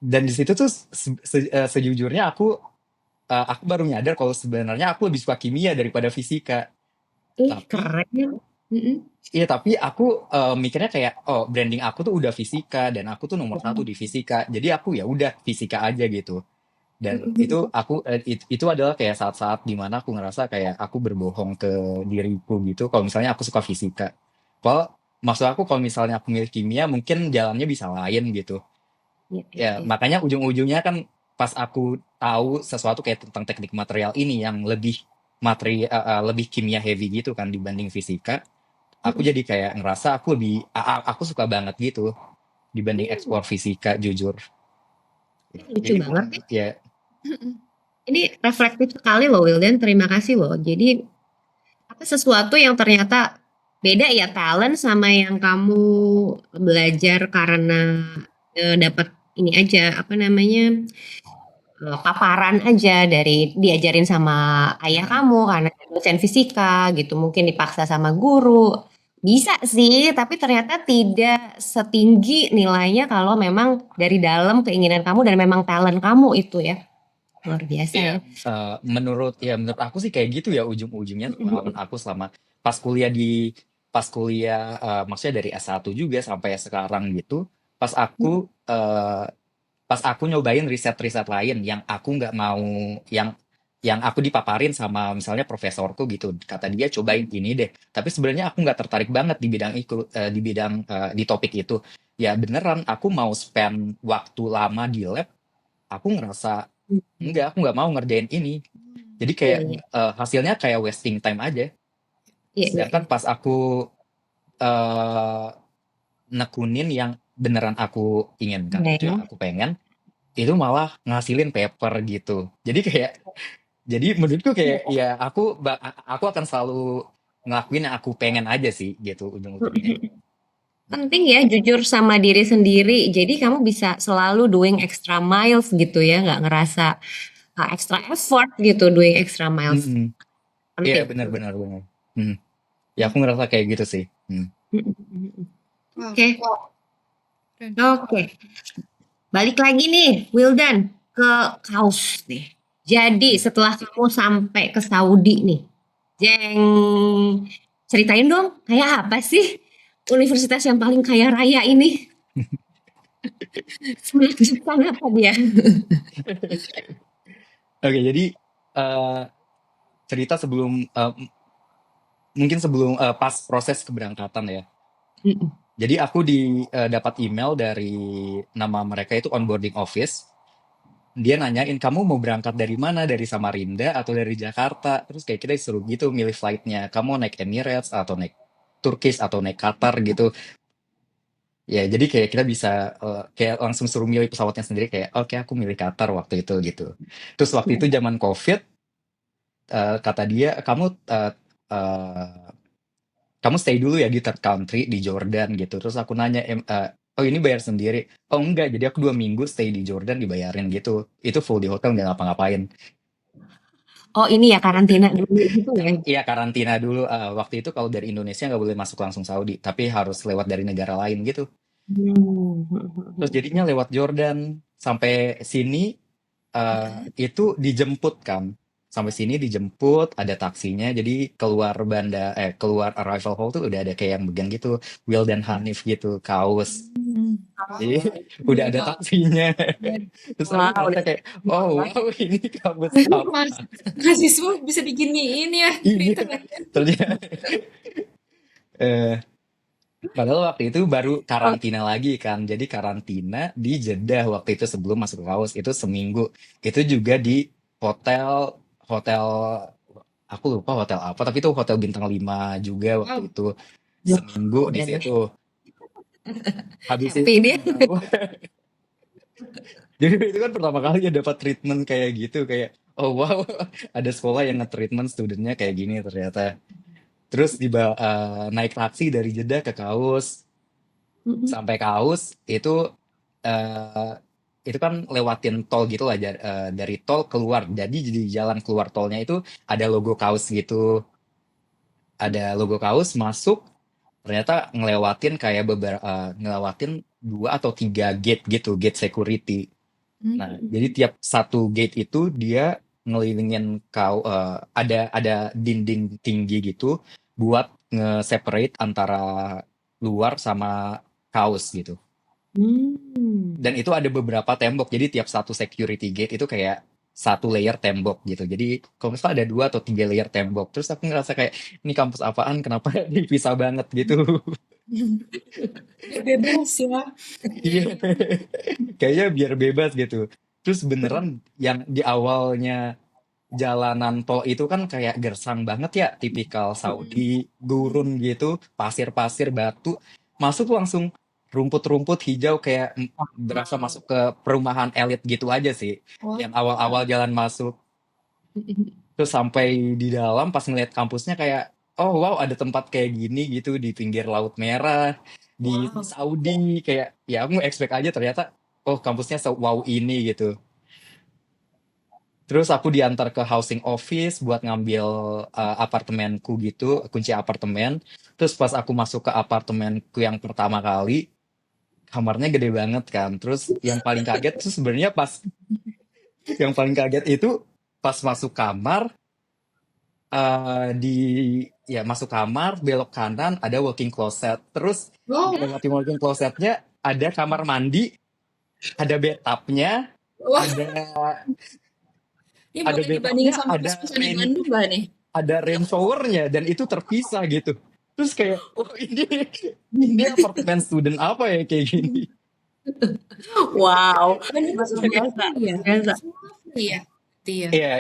dan di situ tuh sejujurnya aku baru nyadar kalau sebenarnya aku lebih suka kimia daripada fisika. Ih, Tapi keren. Mm-mm. iya, tapi aku mikirnya kayak oh branding aku tuh udah fisika dan aku tuh nomor satu di fisika. Jadi aku ya udah fisika aja gitu. Dan Mm-mm. itu adalah kayak saat-saat dimana aku ngerasa kayak aku berbohong ke diriku gitu. Kalau misalnya aku suka fisika. Kalau maksud aku kalau misalnya aku milih kimia mungkin jalannya bisa lain gitu. Iya, iya, Ya, iya. makanya ujung-ujungnya kan pas aku tahu sesuatu kayak tentang teknik material ini yang lebih kimia heavy gitu kan dibanding fisika, aku Mm-mm. jadi kayak ngerasa aku suka banget gitu dibanding Hmm, eksplor fisika jujur. lucu Jadi banget ya. ya Ini reflektif sekali loh Wildan, terima kasih loh. Jadi apa sesuatu yang ternyata beda ya talent sama yang kamu belajar karena dapat ini aja apa namanya paparan aja dari diajarin sama ayah mm, kamu karena dosen fisika gitu mungkin dipaksa sama guru bisa sih tapi ternyata tidak setinggi nilainya kalau memang dari dalam keinginan kamu dan memang talent kamu itu ya luar biasa ya. menurut aku sih kayak gitu ya ujung-ujungnya pengalaman aku selama pas kuliah maksudnya dari S1 juga sampai sekarang gitu pas aku eh, pas aku nyobain riset-riset lain yang aku nggak mau yang yang aku dipaparin sama misalnya profesorku gitu kata dia cobain ini deh tapi sebenarnya aku nggak tertarik banget di bidang itu di topik itu ya beneran aku mau spend waktu lama di lab aku ngerasa enggak aku nggak mau ngerjain ini jadi Iya kayak iya hasilnya kayak wasting time aja iya iya sedangkan iya. pas aku eh, nekunin yang beneran aku inginkan Iya itu ya. yang aku pengen itu malah ngasilin paper gitu. Jadi menurutku kayak ya aku akan selalu ngelakuin yang aku pengen aja sih gitu ujung-ujungnya. Penting ya jujur sama diri sendiri jadi kamu bisa selalu doing extra miles gitu ya nggak ngerasa extra effort gitu doing extra miles Mm-mm. Iya penting. benar-benar benar. Hmm. Ya aku ngerasa kayak gitu sih. Hmm. Wow, Oke, keren. oke. Balik lagi nih, Wildan ke kaos nih. Jadi setelah kamu sampai ke Saudi nih, Jeng, ceritain dong, kayak apa sih universitas yang paling kaya raya ini? Menakjubkan apa dia? Oke, jadi eh, cerita sebelum mungkin sebelum pas proses keberangkatan ya. Mm-mm. Jadi aku dapat email dari nama mereka itu onboarding office. Dia nanyain kamu mau berangkat dari mana, dari Samarinda atau dari Jakarta. Terus kayak kita disuruh gitu milih flightnya. Kamu naik Emirates atau naik Turkish atau naik Qatar gitu. Ya, jadi kayak kita bisa kayak langsung suruh milih pesawatnya sendiri kayak oke aku milih Qatar waktu itu gitu. Terus waktu itu zaman COVID, kata dia eh, kamu stay dulu ya di third country di Jordan gitu. Terus aku nanya, oh ini bayar sendiri? Oh enggak, jadi aku 2 minggu stay di Jordan dibayarin gitu. Itu full di hotel nggak ngapa-ngapain. Oh ini ya karantina dulu gitu ya? Iya karantina dulu. Waktu itu kalau dari Indonesia nggak boleh masuk langsung Saudi, tapi harus lewat dari negara lain gitu. Terus Hmm. jadinya lewat Jordan sampai sini itu dijemput kan. Sampai sini dijemput, ada taksinya. Jadi keluar arrival hall tuh udah ada kayak yang megang gitu, Will dan Hanif gitu, kaos. Hmm. Jadi Oh, udah iya, ada Kak. taksinya. Terus aku Wow, ngerasa kayak, oh wow ini kampus Mas, apa? mahasiswa bisa diginiin ya, Iya, pinter ya. ternyata. Eh, Padahal waktu itu baru karantina lagi kan. Jadi karantina di Jeddah waktu itu sebelum masuk ke kaos itu seminggu. Itu juga di hotel hotel aku lupa hotel apa, tapi itu hotel bintang 5 juga waktu Wow. itu loh, seminggu di udah deh. situ. Habis Happy itu dia. jadi itu kan pertama kali ya dapat treatment kayak gitu kayak oh wow ada sekolah yang nge-treatment studentnya kayak gini ternyata. Terus naik taksi dari Jeddah ke Kaus. Mm-mm. Sampai Kaus eh, itu kan lewatin tol gitu lah dari tol keluar. Jadi di jalan keluar tolnya itu ada logo Kaus gitu. Ada logo Kaus masuk ternyata ngelewatin 2 atau 3 gate gitu, gate security. Nah, jadi Hmm. tiap satu gate itu dia ngelilingin ada dinding tinggi gitu buat nge-separate antara luar sama kaos gitu. Dan Hmm. itu ada beberapa tembok, jadi tiap satu security gate itu kayak satu layer tembok gitu. Jadi kalau misalnya ada 2 atau 3 layer tembok, terus aku ngerasa kayak ini kampus apaan? Kenapa dipisah banget gitu? Biar bebas ya. Iya, Iya, iya. kayaknya biar bebas gitu. Terus beneran yang di awalnya jalanan tol itu kan kayak gersang banget ya, tipikal Hmm. Saudi, gurun gitu, pasir-pasir, batu. Masuk langsung rumput-rumput hijau kayak berasa masuk ke perumahan elit gitu aja sih. Yang awal-awal Wow. jalan masuk. Terus sampai di dalam pas ngeliat kampusnya kayak, oh wow ada tempat kayak gini gitu di pinggir Laut Merah, di Wow. Saudi. Kayak ya aku expect aja ternyata, oh kampusnya wow ini gitu. Terus aku diantar ke housing office buat ngambil apartemenku gitu, kunci apartemen. Terus pas aku masuk ke apartemenku yang pertama kali, kamarnya gede banget kan. Terus yang paling kaget itu pas masuk kamar, di ya masuk kamar belok kanan ada walking closet. Terus Wow. melewati walking closetnya ada kamar mandi, ada bathtubnya, Wah, ada ini ada boleh dibandingin bathtubnya, sama kos-kosan di Bandung gak nih? ada rain showernya dan itu terpisah gitu. Terus kayak, oh ini apartemen student apa ya kayak gini? Wow, Bandung luar semuanya biasa, free luar ya? biasa. Semua free ya? Iya. Iya,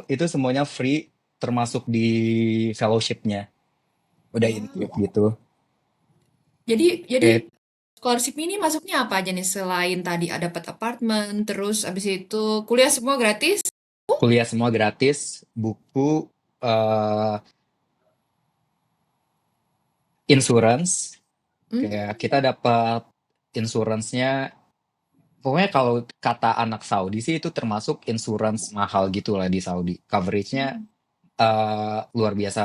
itu semuanya free termasuk di fellowship-nya. Udah Wow. include gitu. Jadi Kayak scholarship ini masuknya apa aja nih selain tadi ada dapat apartemen, terus abis itu kuliah semua gratis? kuliah semua gratis, buku, eh insurance, kayak Hmm. kita dapat insurance-nya. Pokoknya kalau kata anak Saudi sih itu termasuk insurance mahal gitu lah di Saudi. Coverage-nya luar biasa,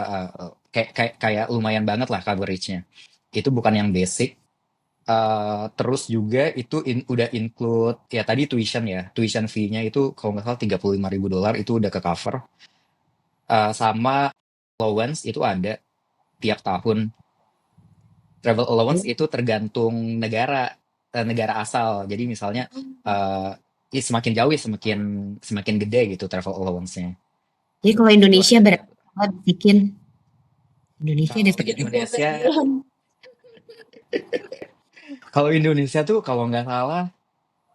kayak lumayan banget lah coverage-nya. Itu bukan yang basic. Terus juga itu udah include ya tadi tuition fee-nya itu kalau nggak salah $35.000 itu udah ke cover. Sama allowance itu ada tiap tahun. Travel allowance itu tergantung negara asal. Jadi misalnya eh ya semakin jauh ya semakin gede gitu travel allowance-nya. Jadi kalau Itu Indonesia ada. berapa bikin Indonesia Kalau dapat Jadi 12 Indonesia, bulan. kalau Indonesia tuh kalau nggak salah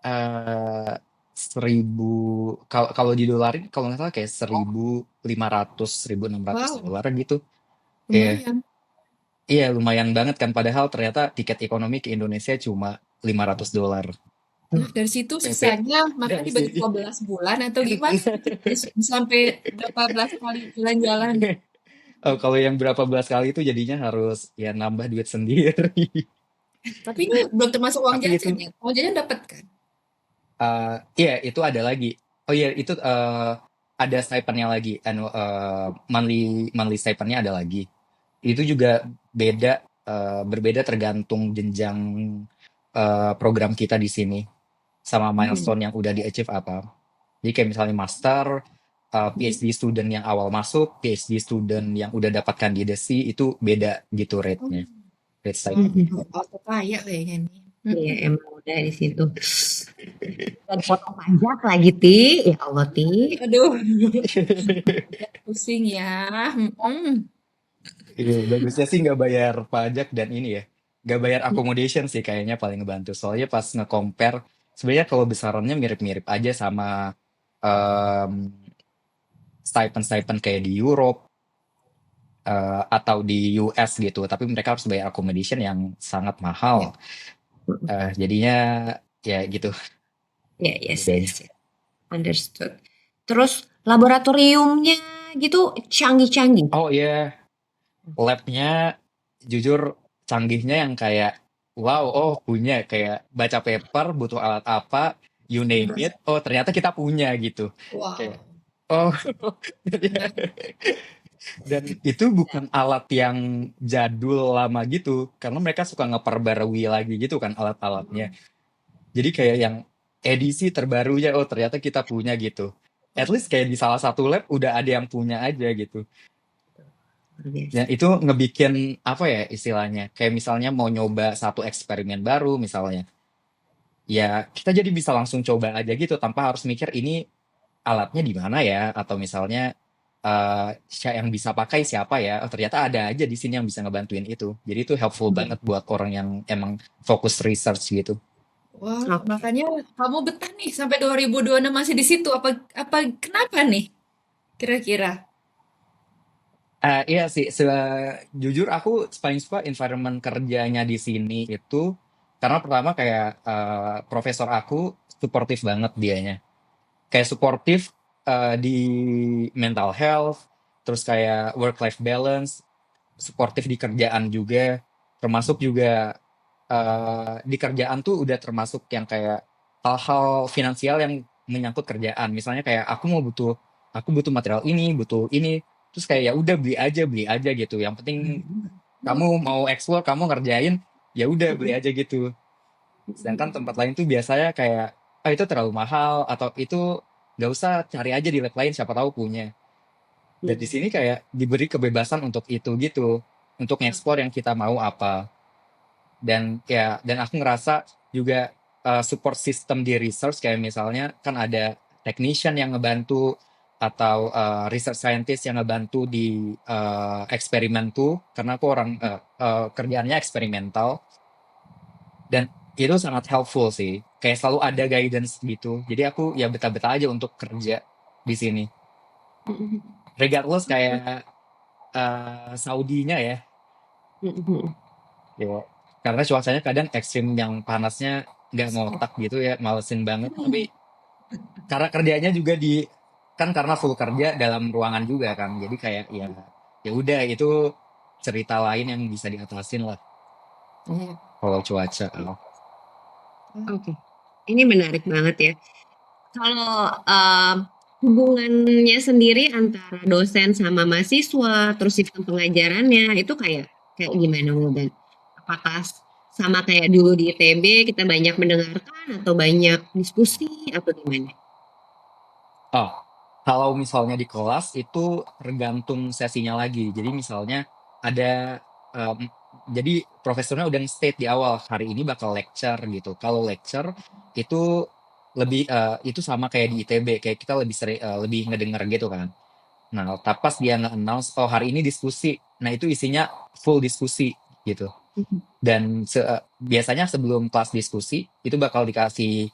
eh 1000, kalau kalau didolarin kalau nggak salah kayak 1.500 1.600 Wow, dolar gitu. Iya, lumayan. iya lumayan banget kan. Padahal ternyata tiket ekonomi ke Indonesia cuma $500. Nah, dari situ PP sisanya maka dari dibagi sini. 12 bulan atau gimana? Bisa sampai berapa belas kali jalan-jalan. Oh, kalau yang berapa belas kali itu jadinya harus ya nambah duit sendiri. Tapi ini belum termasuk uang Tapi itu jajan ya. Uang jajan dapat kan? iya itu ada lagi. Oh iya itu ada stipendnya lagi. Monthly monthly stipendnya ada lagi. Itu juga berbeda tergantung jenjang program kita di sini sama Hmm. milestone yang udah di-achieve apa. Jadi kayak misalnya master, PhD student yang awal masuk, PhD student yang udah dapat kandidasi itu beda gitu Oh, rate-nya, rate stipend. Mhm. auto kaya kayaknya nih. Iya, Mm-mm. emang udah di situ. Dan potong pajak lagi, Ti. Ya Allah, Ti. Aduh, pusing ya. Mm-mm. Iya, bagusnya sih nggak bayar pajak dan ini ya, nggak bayar accommodation sih kayaknya paling ngebantu. Soalnya pas nge-compare, sebenarnya kalau besarannya mirip-mirip aja sama em, stipend-stipend kayak di Europe atau di US gitu. Tapi mereka harus bayar accommodation yang sangat Ya. mahal. Jadinya ya gitu Ya, yes, bedanya. yes, yes. Understood. Terus laboratoriumnya gitu canggih-canggih. Oh iya, labnya jujur canggihnya yang kayak wow, oh punya kayak baca paper butuh alat apa, you name it, oh ternyata kita punya gitu. Kayak Wow. oh Menarik. dan itu bukan alat yang jadul lama gitu, karena mereka suka ngeperbarui lagi gitu kan alat-alatnya. Jadi kayak yang edisi terbarunya, oh ternyata kita punya gitu. At least kayak di salah satu lab udah ada yang punya aja gitu. Luar biasa. Dan itu ngebikin apa ya istilahnya? Kayak misalnya mau nyoba satu eksperimen baru misalnya. Ya kita jadi bisa langsung coba aja gitu tanpa harus mikir ini alatnya di mana ya atau misalnya yang bisa pakai siapa ya. Oh, ternyata ada aja di sini yang bisa ngebantuin itu. Jadi itu helpful banget buat orang yang emang fokus research gitu. Wah, Oke. makanya kamu betah nih sampai 2026 masih di situ. Apa kenapa nih? Kira-kira. Iya sih, jujur aku paling suka environment kerjanya di sini itu karena pertama kayak profesor aku suportif banget dianya. Kayak suportif di mental health, terus kayak work-life balance, suportif di kerjaan juga, termasuk juga di kerjaan tuh udah termasuk yang kayak hal-hal finansial yang menyangkut kerjaan. Misalnya kayak aku butuh material ini, butuh ini, terus kayak ya udah beli aja gitu. Yang penting kamu mau explore, kamu ngerjain, ya udah beli aja gitu. Sedangkan tempat lain tuh biasanya kayak, ah itu terlalu mahal atau itu nggak usah cari aja di lab lain siapa tahu punya. Dan di sini kayak diberi kebebasan untuk itu gitu, untuk ngeksplor yang kita mau apa. Dan ya dan aku ngerasa juga support system di research kayak misalnya kan ada technician yang ngebantu atau research scientist yang ngebantu di eksperimen tuh karena aku orang kerjaannya eksperimental dan itu sangat helpful sih kayak selalu ada guidance gitu jadi aku ya betah-betah aja untuk kerja di sini regardless kayak Saudinya ya. Ya, karena cuacanya kadang ekstrim yang panasnya nggak ngotak gitu ya, malesin banget. Tapi karena kerjanya juga kan karena full kerja dalam ruangan juga kan. Jadi kayak ya udah itu cerita lain yang bisa diatasin lah Iya. kalau cuaca. Oke. Ini menarik banget ya. Kalau hubungannya sendiri antara dosen sama mahasiswa, terus sistem pengajarannya itu kayak kayak gimana Wildan? Apakah sama kayak dulu di ITB kita banyak mendengarkan atau banyak diskusi atau gimana? Oh, kalau misalnya di kelas itu tergantung sesinya lagi. Jadi misalnya ada, jadi profesornya udah state di awal hari ini bakal lecture gitu. Kalau lecture itu lebih itu sama kayak di ITB, kayak kita lebih sering lebih ngedenger gitu kan. Nah, pas dia nge-announce, oh hari ini diskusi. Nah, itu isinya full diskusi gitu. Dan biasanya sebelum kelas diskusi itu bakal dikasih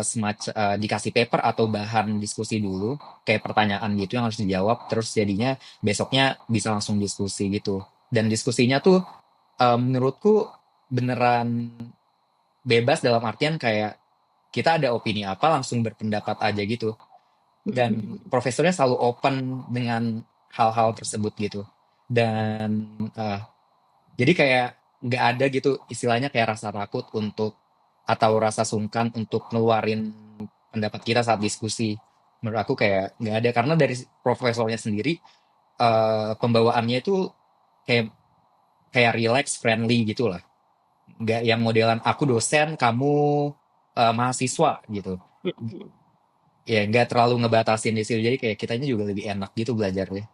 semacam dikasih paper atau bahan diskusi dulu, kayak pertanyaan gitu yang harus dijawab, terus jadinya besoknya bisa langsung diskusi gitu. Dan diskusinya tuh menurutku beneran bebas dalam artian kayak kita ada opini apa langsung berpendapat aja gitu. Dan profesornya selalu open dengan hal-hal tersebut gitu. Dan jadi kayak nggak ada gitu istilahnya kayak rasa takut untuk atau rasa sungkan untuk ngeluarin pendapat kita saat diskusi. Menurut aku kayak nggak ada karena dari profesornya sendiri pembawaannya itu kayak kayak relax, friendly gitu lah. Nggak yang modelan aku dosen, kamu mahasiswa gitu. Ya nggak terlalu ngebatasin di situ. Jadi kayak kitanya juga lebih enak gitu belajarnya.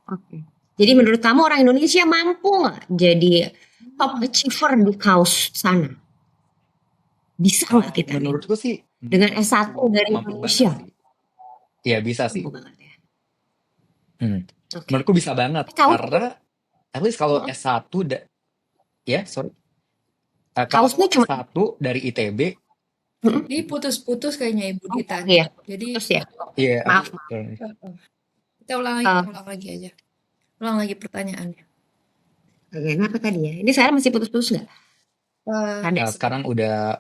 Oke. Jadi menurut kamu orang Indonesia mampu nggak jadi top achiever di kaus sana? Bisa nggak kita nih Menurutku sih dengan S1 dari mampu banget Indonesia? sih. Iya bisa sih. Mampu banget ya. Hmm. Oke. Menurutku bisa banget Kausnya, karena at least kalau S1 ya sorry. kausnya Kalau cuma S1 dari ITB Ini putus-putus kayaknya Ibu oh, Dita. iya, Jadi terus ya. iya aku Maaf, maaf. kita Eh, ulang lagi aja. Ulang lagi pertanyaannya. Kenapa tadi ya? Ini sekarang masih putus-putus nggak? Ada. sekarang udah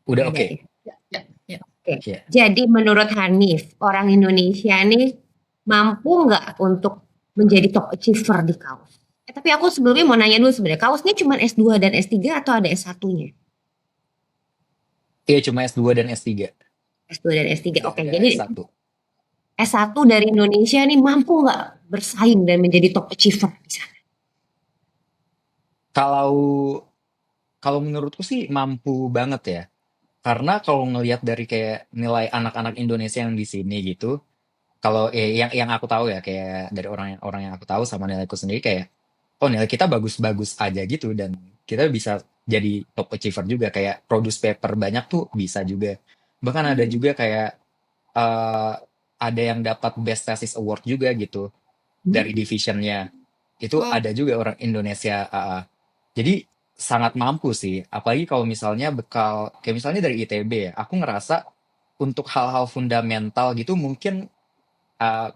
Ada oke. ya. Ya, ya. Oke. Iya. Jadi menurut Hanif, orang Indonesia nih mampu nggak untuk menjadi top achiever di kaus? Tapi aku sebelumnya mau nanya dulu sebenarnya, kausnya cuma S2 dan S3 atau ada S1-nya? Iya cuma S2 dan S3. S2 dan S3. Nggak Oke, ada jadi S1. S1 dari Indonesia nih mampu nggak bersaing dan menjadi top achiever di sana? Kalau kalau menurutku sih mampu banget ya. Karena kalau ngelihat dari kayak nilai anak-anak Indonesia yang di sini gitu, kalau yang aku tahu ya kayak dari orang yang aku tahu sama nilaiku sendiri kayak oh nilai kita bagus-bagus aja gitu dan kita bisa jadi top achiever juga kayak produce paper banyak tuh bisa juga. Bahkan ada juga kayak eh, ada yang dapat best thesis award juga gitu dari divisionnya. Itu Wow. ada juga orang Indonesia. Jadi sangat mampu sih. Apalagi kalau misalnya bekal kayak misalnya dari ITB ya. Aku ngerasa untuk hal-hal fundamental gitu mungkin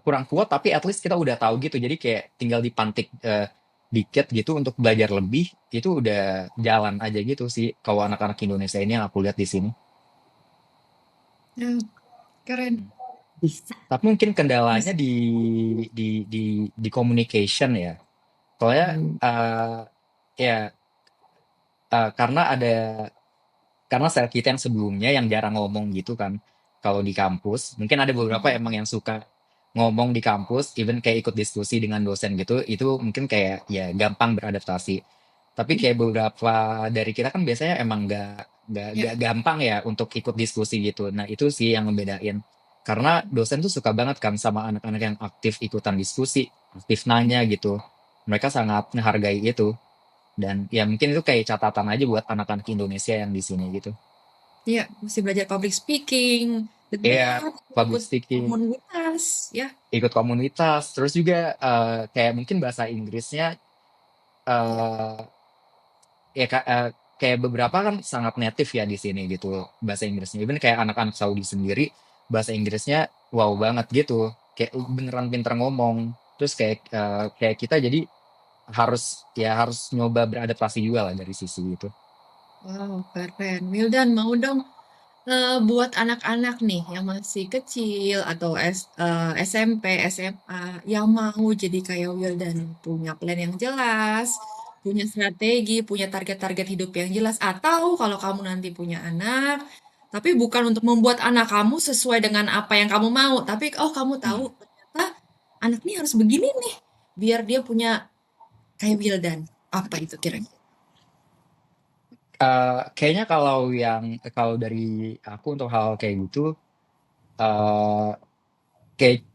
kurang kuat tapi at least kita udah tahu gitu jadi kayak tinggal dipantik dikit gitu untuk belajar lebih itu udah jalan aja gitu sih kalau anak-anak Indonesia ini yang aku lihat di sini. Ya, keren. Bisa. Tapi mungkin kendalanya di communication ya. Soalnya ya karena karena sel kita yang sebelumnya yang jarang ngomong gitu kan kalau di kampus mungkin ada beberapa emang yang suka ngomong di kampus even kayak ikut diskusi dengan dosen gitu itu mungkin kayak ya gampang beradaptasi tapi kayak beberapa dari kita kan biasanya emang Ya. nggak gampang ya untuk ikut diskusi gitu nah itu sih yang ngebedain karena dosen tuh suka banget kan sama anak-anak yang aktif ikutan diskusi aktif nanya gitu mereka sangat menghargai itu dan ya mungkin itu kayak catatan aja buat anak-anak Indonesia yang di sini gitu. Iya, mesti belajar public speaking, Iya, debat, public ikut speaking, komunitas, ya. ikut komunitas, terus juga kayak mungkin bahasa Inggrisnya eh kayak beberapa kan sangat native ya di sini gitu bahasa Inggrisnya. Even kayak anak-anak Saudi sendiri bahasa Inggrisnya wow banget gitu. Kayak beneran pinter ngomong. Terus kayak kita jadi harus nyoba beradaptasi juga lah dari sisi itu. Wow, keren. Wildan, mau dong buat anak-anak nih yang masih kecil atau SMP, SMA yang mau jadi kayak Wildan, punya plan yang jelas, punya strategi, punya target-target hidup yang jelas, atau kalau kamu nanti punya anak, tapi bukan untuk membuat anak kamu sesuai dengan apa yang kamu mau, tapi oh kamu tahu Hmm. ternyata anak ini harus begini nih, biar dia punya kayak Wildan. Apa itu kira-kira? Kayaknya kalau dari aku untuk hal kayak gitu, eh kayak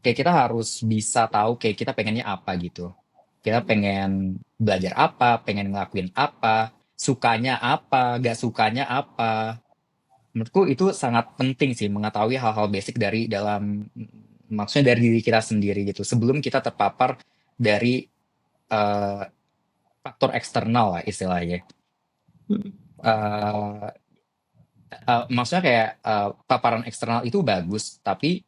kayak kita harus bisa tahu kayak kita pengennya apa gitu. Kita pengen belajar apa, pengen ngelakuin apa, sukanya apa, gak sukanya apa. Menurutku itu sangat penting sih mengetahui hal-hal basic maksudnya dari diri kita sendiri gitu. Sebelum kita terpapar dari eh, faktor eksternal lah istilahnya. Eh, Maksudnya kayak paparan eksternal itu bagus, tapi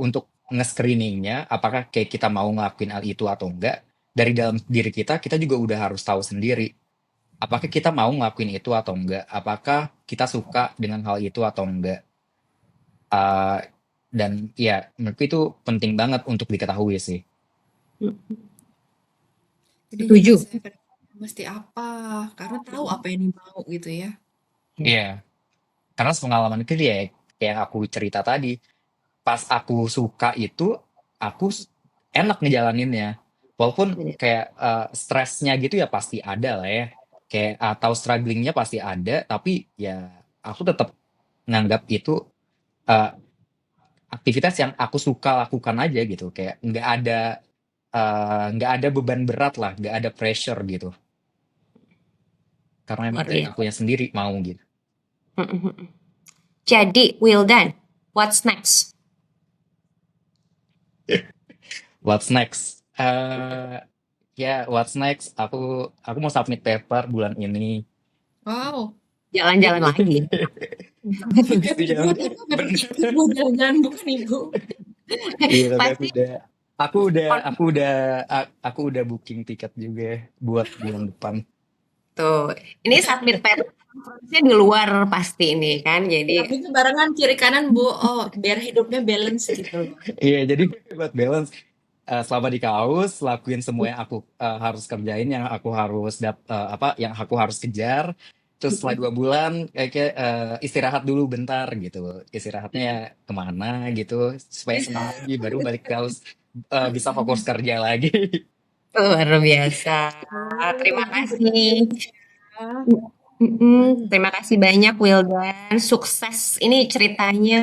untuk nge-screeningnya, apakah kayak kita mau ngelakuin hal itu atau enggak, dari dalam diri kita, kita juga udah harus tahu sendiri. Apakah kita mau ngelakuin itu atau enggak? Apakah kita suka dengan hal itu atau enggak? Eh, dan ya, menurutku itu penting banget untuk diketahui sih. Jadi Setuju. jelas ya kedepannya mesti apa, karena tahu apa yang dimau gitu ya. Iya, karena pengalaman itu ya, kayak yang aku cerita tadi, pas aku suka itu, enak ngejalaninnya. Walaupun Bener. kayak stresnya gitu ya pasti ada lah ya. Kayak atau strugglingnya pasti ada, tapi ya aku tetap nganggap itu eh, aktivitas yang aku suka lakukan aja gitu. Kayak nggak ada beban berat lah, nggak ada pressure gitu. Karena emang Luar dari biasa. akunya sendiri mau gitu. Jadi, Wildan, what's next? What's next? Ya, what's next? Aku mau submit paper bulan ini. Wow. Jalan-jalan lagi. Itu Buat jangan apa paper bener. tiket buat jalan-jalan bukan ibu? Iya, tapi Pasti aku udah booking tiket juga buat bulan depan. tuh. Ini submit paper conference-nya di luar pasti ini kan. Jadi, Tapi barengan kiri kanan bu, oh biar hidupnya balance gitu loh. Iya, jadi buat balance selama di kaos, lakuin semua yang aku harus kerjain, yang aku harus kejar. Terus setelah 2 bulan, kayak istirahat dulu bentar gitu. Istirahatnya kemana gitu, supaya senang lagi, baru balik kaos bisa fokus kerja lagi. luar biasa. Terima kasih. Ya. Terima kasih banyak Wildan. Sukses. Ini ceritanya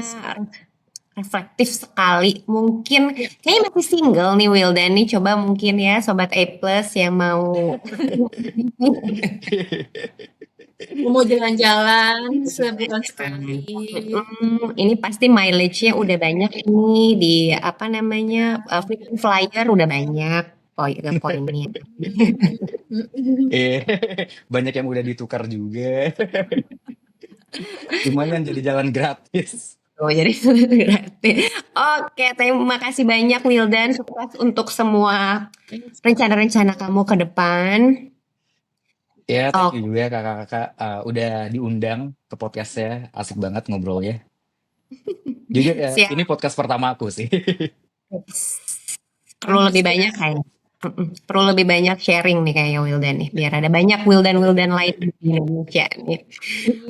reflektif sekali. Mungkin kayaknya masih single nih Wildan nih. Coba mungkin ya Sobat A Plus yang mau Mau jalan-jalan sebulan sekali. ini pasti mileage-nya udah banyak ini di apa namanya frequent flyer udah banyak poinnya. Iya, banyak yang udah ditukar juga. Lumayan jadi jalan gratis. Oh, jadi gratis. Oke, terima kasih banyak Wildan. Sukses untuk semua rencana-rencana kamu ke depan. Ya, thank you Oke, juga kakak-kakak udah diundang ke podcastnya. Asik banget ngobrolnya. Jujur ya, ini siap. podcast pertama aku sih. Perlu lebih banyak kayak. Perlu lebih banyak sharing nih kayak Wildan nih, biar ada banyak Wildan-Wildan lain di Indonesia nih.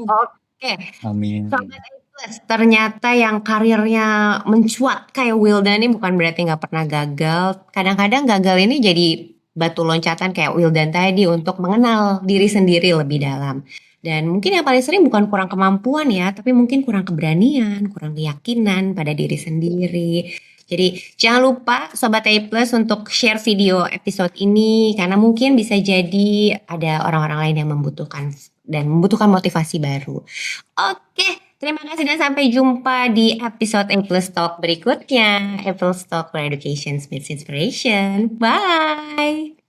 Oke, Amin. Sobat A Plus, ternyata yang karirnya mencuat kayak Wildan ini bukan berarti nggak pernah gagal. Kadang-kadang gagal ini jadi batu loncatan kayak Wildan tadi untuk mengenal diri sendiri lebih dalam. Dan mungkin yang paling sering bukan kurang kemampuan ya, tapi mungkin kurang keberanian, kurang keyakinan pada diri sendiri. Jadi jangan lupa Sobat A Plus untuk share video episode ini karena mungkin bisa jadi ada orang-orang lain yang membutuhkan motivasi baru. Oke, terima kasih dan sampai jumpa di episode A Plus Talk berikutnya. A Plus Talk for Education Meets Inspiration. Bye.